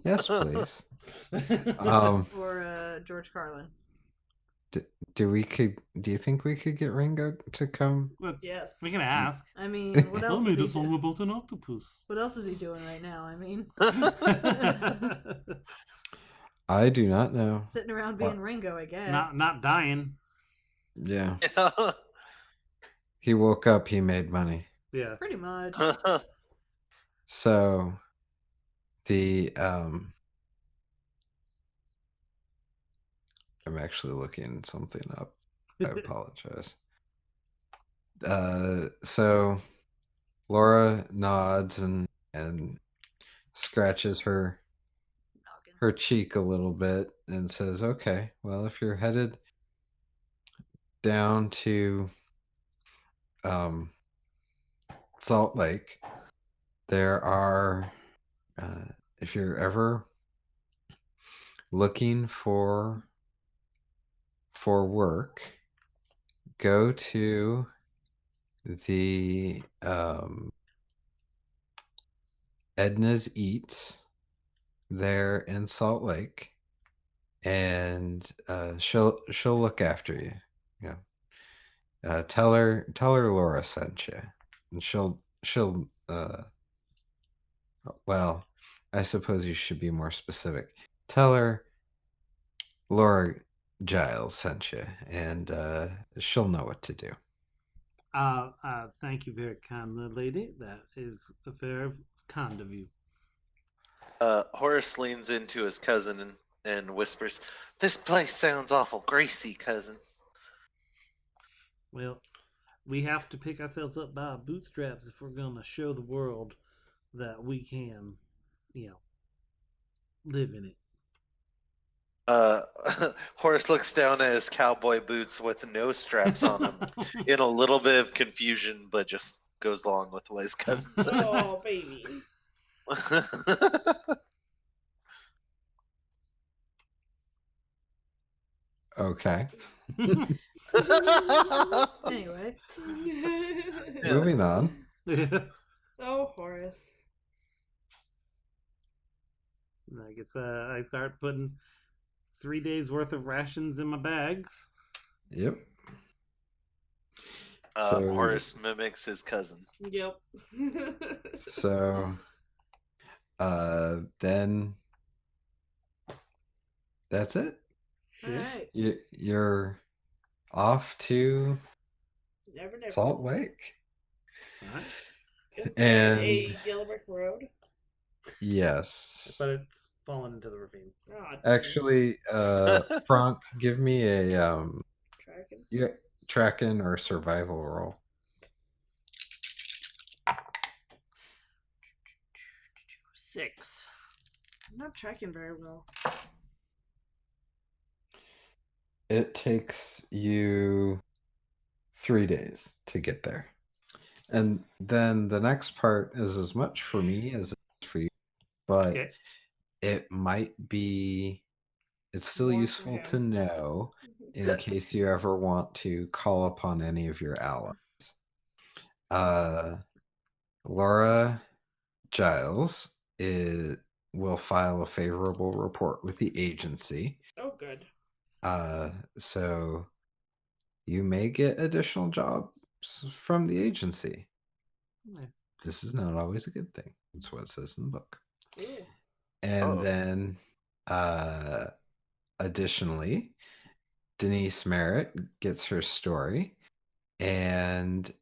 A: Yes, please.
D: Or George Carlin?
A: Do you think we could get Ringo to come?
C: Yes.
B: We can ask.
D: I mean, what
B: I
D: else?
B: made a
D: Is he
B: song about an octopus.
D: what else is he doing right now? I mean,
A: I do not know.
D: sitting around being Ringo, I guess.
B: not dying.
A: Yeah. He woke up, he made money.
B: Yeah.
D: Pretty much.
A: So the I'm actually looking something up. I apologize. So Laura nods and scratches her cheek a little bit and says, "Okay, well, if you're headed down to Salt Lake, there are if you're ever looking for work, go to the Edna's Eats there in Salt Lake, and she'll look after you. Yeah. Tell her Laura sent you, and she'll well, I suppose you should be more specific. Tell her Laura Giles sent you, and she'll know what to do."
B: Thank you very kindly, lady. That is very kind of you.
E: Horace leans into his cousin and whispers, "This place sounds awful greasy, cousin."
B: Well, we have to pick ourselves up by our bootstraps if we're going to show the world that we can, live in it.
E: Horace looks down at his cowboy boots with no straps on them in a little bit of confusion, but just goes along with what his cousin says.
C: Oh, baby.
A: Okay.
D: Anyway,
A: Moving on.
C: Oh, Horace.
B: I guess I start putting 3 days worth of rations in my bags.
A: Yep. So-
E: Horace mimics his cousin.
C: Yep.
A: So then that's it.
D: All right.
A: You're off to
C: Never, never.
A: Salt Lake.
B: All right.
C: Is there
A: And
C: a yellow brick road?
A: yes.
B: But it's fallen into the ravine.
C: Oh,
A: Actually, Frank, give me a
C: tracking.
A: tracking or survival roll.
C: 6. I'm not tracking very well.
A: It takes you 3 days to get there. And then the next part is as much for me as it is for you. But
B: Okay.
A: it might be, it's still
C: More for
A: useful
C: him.
A: to know in case you ever want to call upon any of your allies. Laura Giles will file a favorable report with the agency.
C: Oh, good.
A: So you may get additional jobs from the agency.
B: Nice.
A: This is not always a good thing. That's what it says in the book.
C: Ooh.
A: And then additionally, Denise Merritt gets her story, and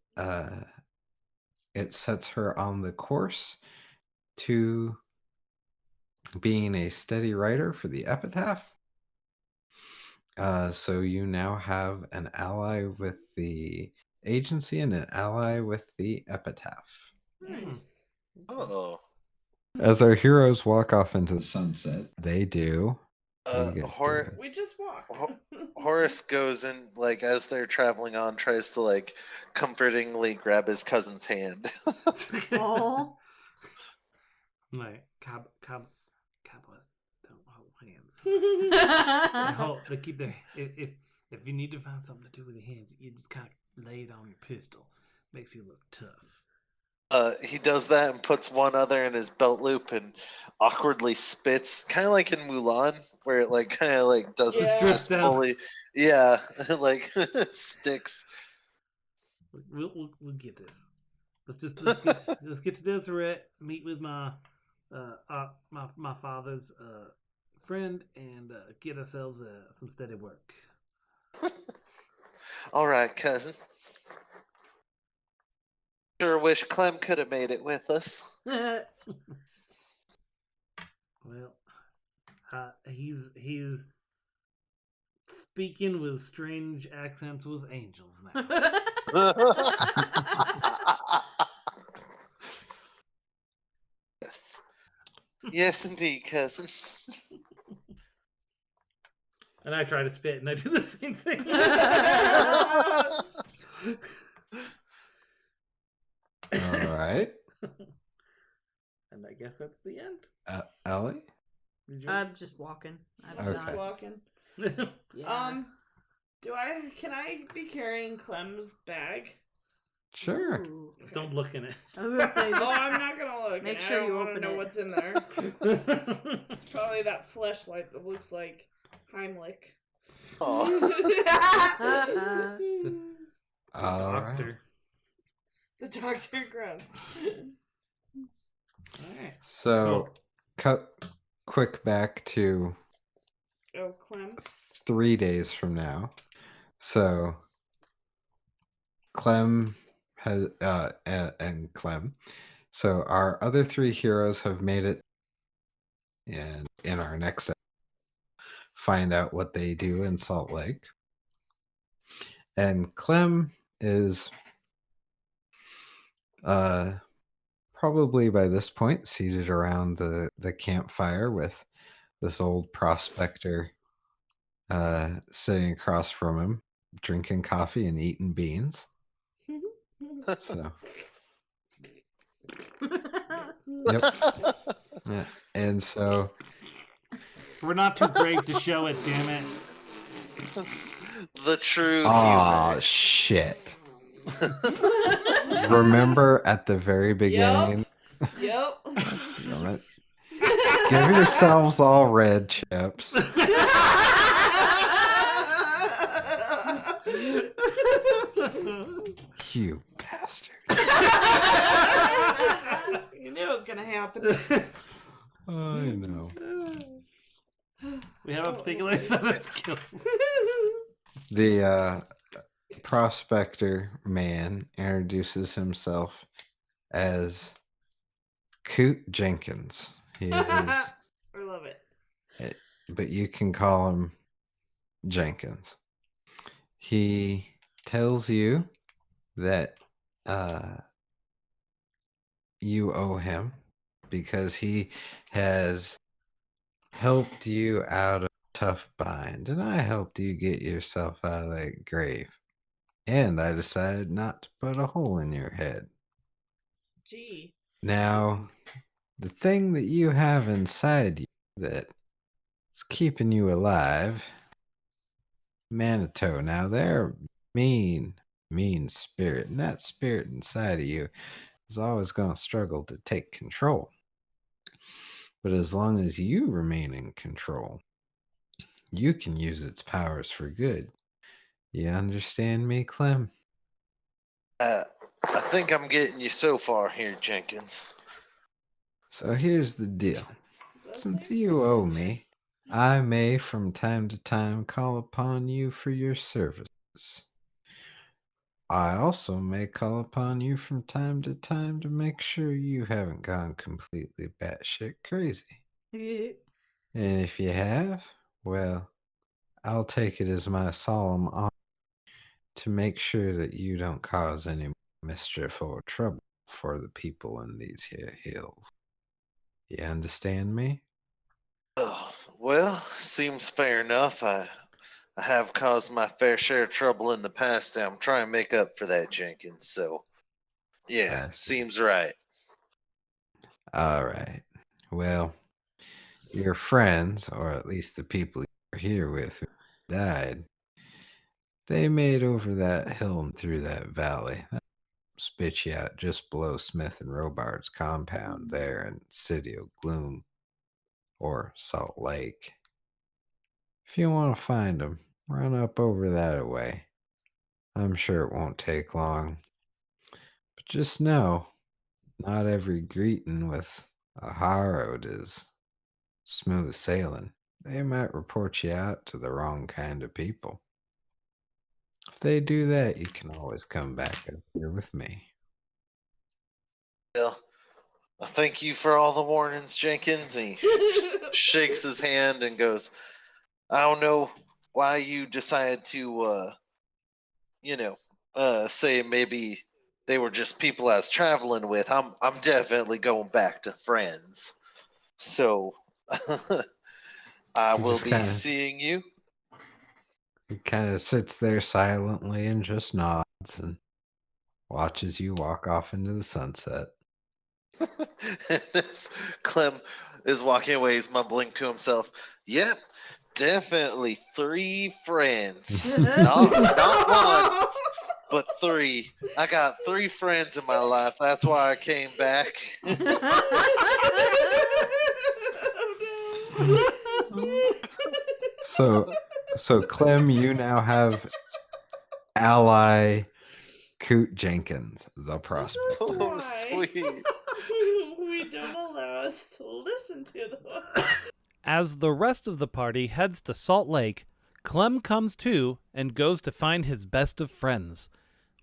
A: it sets her on the course to being a steady writer for the Epitaph. So you now have an ally with the agency and an ally with the Epitaph.
D: Nice.
E: Oh.
A: As our heroes walk off into the sunset, they do. What are you guys doing?
C: We just walk.
E: Horace goes in, like, as they're traveling on, tries to, like, comfortingly grab his cousin's hand.
D: Oh.
B: Like cowboys don't hold hands. They keep their if you need to find something to do with your hands, you just kind of lay it on your pistol. Makes you look tough.
E: He does that and puts one other in his belt loop and awkwardly spits, kind of like in Mulan, where it like kind of like doesn't
C: Yeah.
E: just
B: Drips down.
E: fully, yeah, like sticks.
B: We'll get this. Let's get to Deseret. Meet with my father's friend and get ourselves some steady work.
E: All right, cousin. Sure wish Clem could have made it with us.
B: Well, he's speaking with strange accents with angels now.
E: Yes. Yes, indeed, cousin.
B: And I try to spit, and I do the same thing.
A: All right.
B: And I guess that's the end.
A: Ellie?
B: Did you?
D: I'm just walking. I'm
A: Okay.
C: Just
D: not.
C: walking.
D: Yeah.
C: Can I be carrying Clem's bag?
A: Sure.
D: Ooh.
B: Just don't look in it.
D: I was gonna say,
C: Oh, I'm not gonna look.
D: Make
C: and
D: sure
C: I don't
D: you
C: wanna
D: open
C: know
D: it.
C: what's in there. It's probably that fleshlight that looks like Heimlich.
E: Aw.
A: All right.
B: Doctor.
C: The doctor grunts.
B: Alright.
A: So, cut quick back to
C: Oh, Clem.
A: 3 days from now. So, Clem has and Clem. So our other 3 heroes have made it, and in our next episode, find out what they do in Salt Lake. And Clem is probably by this point seated around the campfire with this old prospector sitting across from him, drinking coffee and eating beans. So, yep. Yeah. And so,
B: We're not too brave to show it, damn it.
E: The true
A: oh
E: humor.
A: shit! Remember at the very beginning?
C: Yep.
A: Damn it. Give yourselves all red chips. You bastard.
C: You knew it was gonna happen.
A: I know.
B: We have a particular set of skills.
A: The prospector man introduces himself as Coot Jenkins. He is,
C: I love it.
A: but you can call him Jenkins. He tells you that you owe him because he has helped you out of a tough bind, and I helped you get yourself out of that grave. And I decided not to put a hole in your head.
C: Gee.
A: Now, the thing that you have inside you that is keeping you alive, Manitou. Now, they're mean spirit, and that spirit inside of you is always going to struggle to take control. But as long as you remain in control, you can use its powers for good. You understand me, Clem?
E: I think I'm getting you so far here, Jenkins.
A: So here's the deal.
C: Is that
A: Since
C: thing?
A: you owe me, I may from time to time call upon you for your services. I also may call upon you from time to time to make sure you haven't gone completely batshit crazy. And if you have, well, I'll take it as my solemn honor to make sure that you don't cause any mischief or trouble for the people in these here hills. You understand me?
E: Well, seems fair enough. I have caused my fair share of trouble in the past, and I'm trying to make up for that, Jenkins. So, yeah,
A: I see.
E: seems right.
A: All right. Well, your friends, or at least the people you're here with who died, they made over that hill and through that valley. That spit you out just below Smith and Robart's compound there in City of Gloom, or Salt Lake. If you want to find them, run up over that way. I'm sure it won't take long. But just know, not every greeting with a harrowed is smooth sailing. They might report you out to the wrong kind of people. If they do that, you can always come back up here with me.
E: Well, I thank you for all the warnings, Jenkins. And he shakes his hand and goes, I don't know why you decided to, say maybe they were just people I was traveling with. I'm definitely going back to friends. So I
A: He
E: will
A: just
E: be
A: kinda-
E: seeing you.
A: He kind of sits there silently and just nods and watches you walk off into the sunset.
E: And as Clem is walking away, he's mumbling to himself, Yep, definitely 3 friends. Not one, but 3. I got 3 friends in my life. That's why I came back.
A: So Clem, you now have ally Coot Jenkins, the prospector.
E: Oh,
C: Why?
E: sweet.
C: We don't allow us to listen to them.
F: As the rest of the party heads to Salt Lake, Clem comes too and goes to find his best of friends.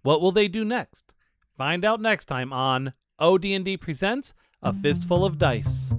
F: What will they do next? Find out next time on ODND Presents A Fistful of Dice.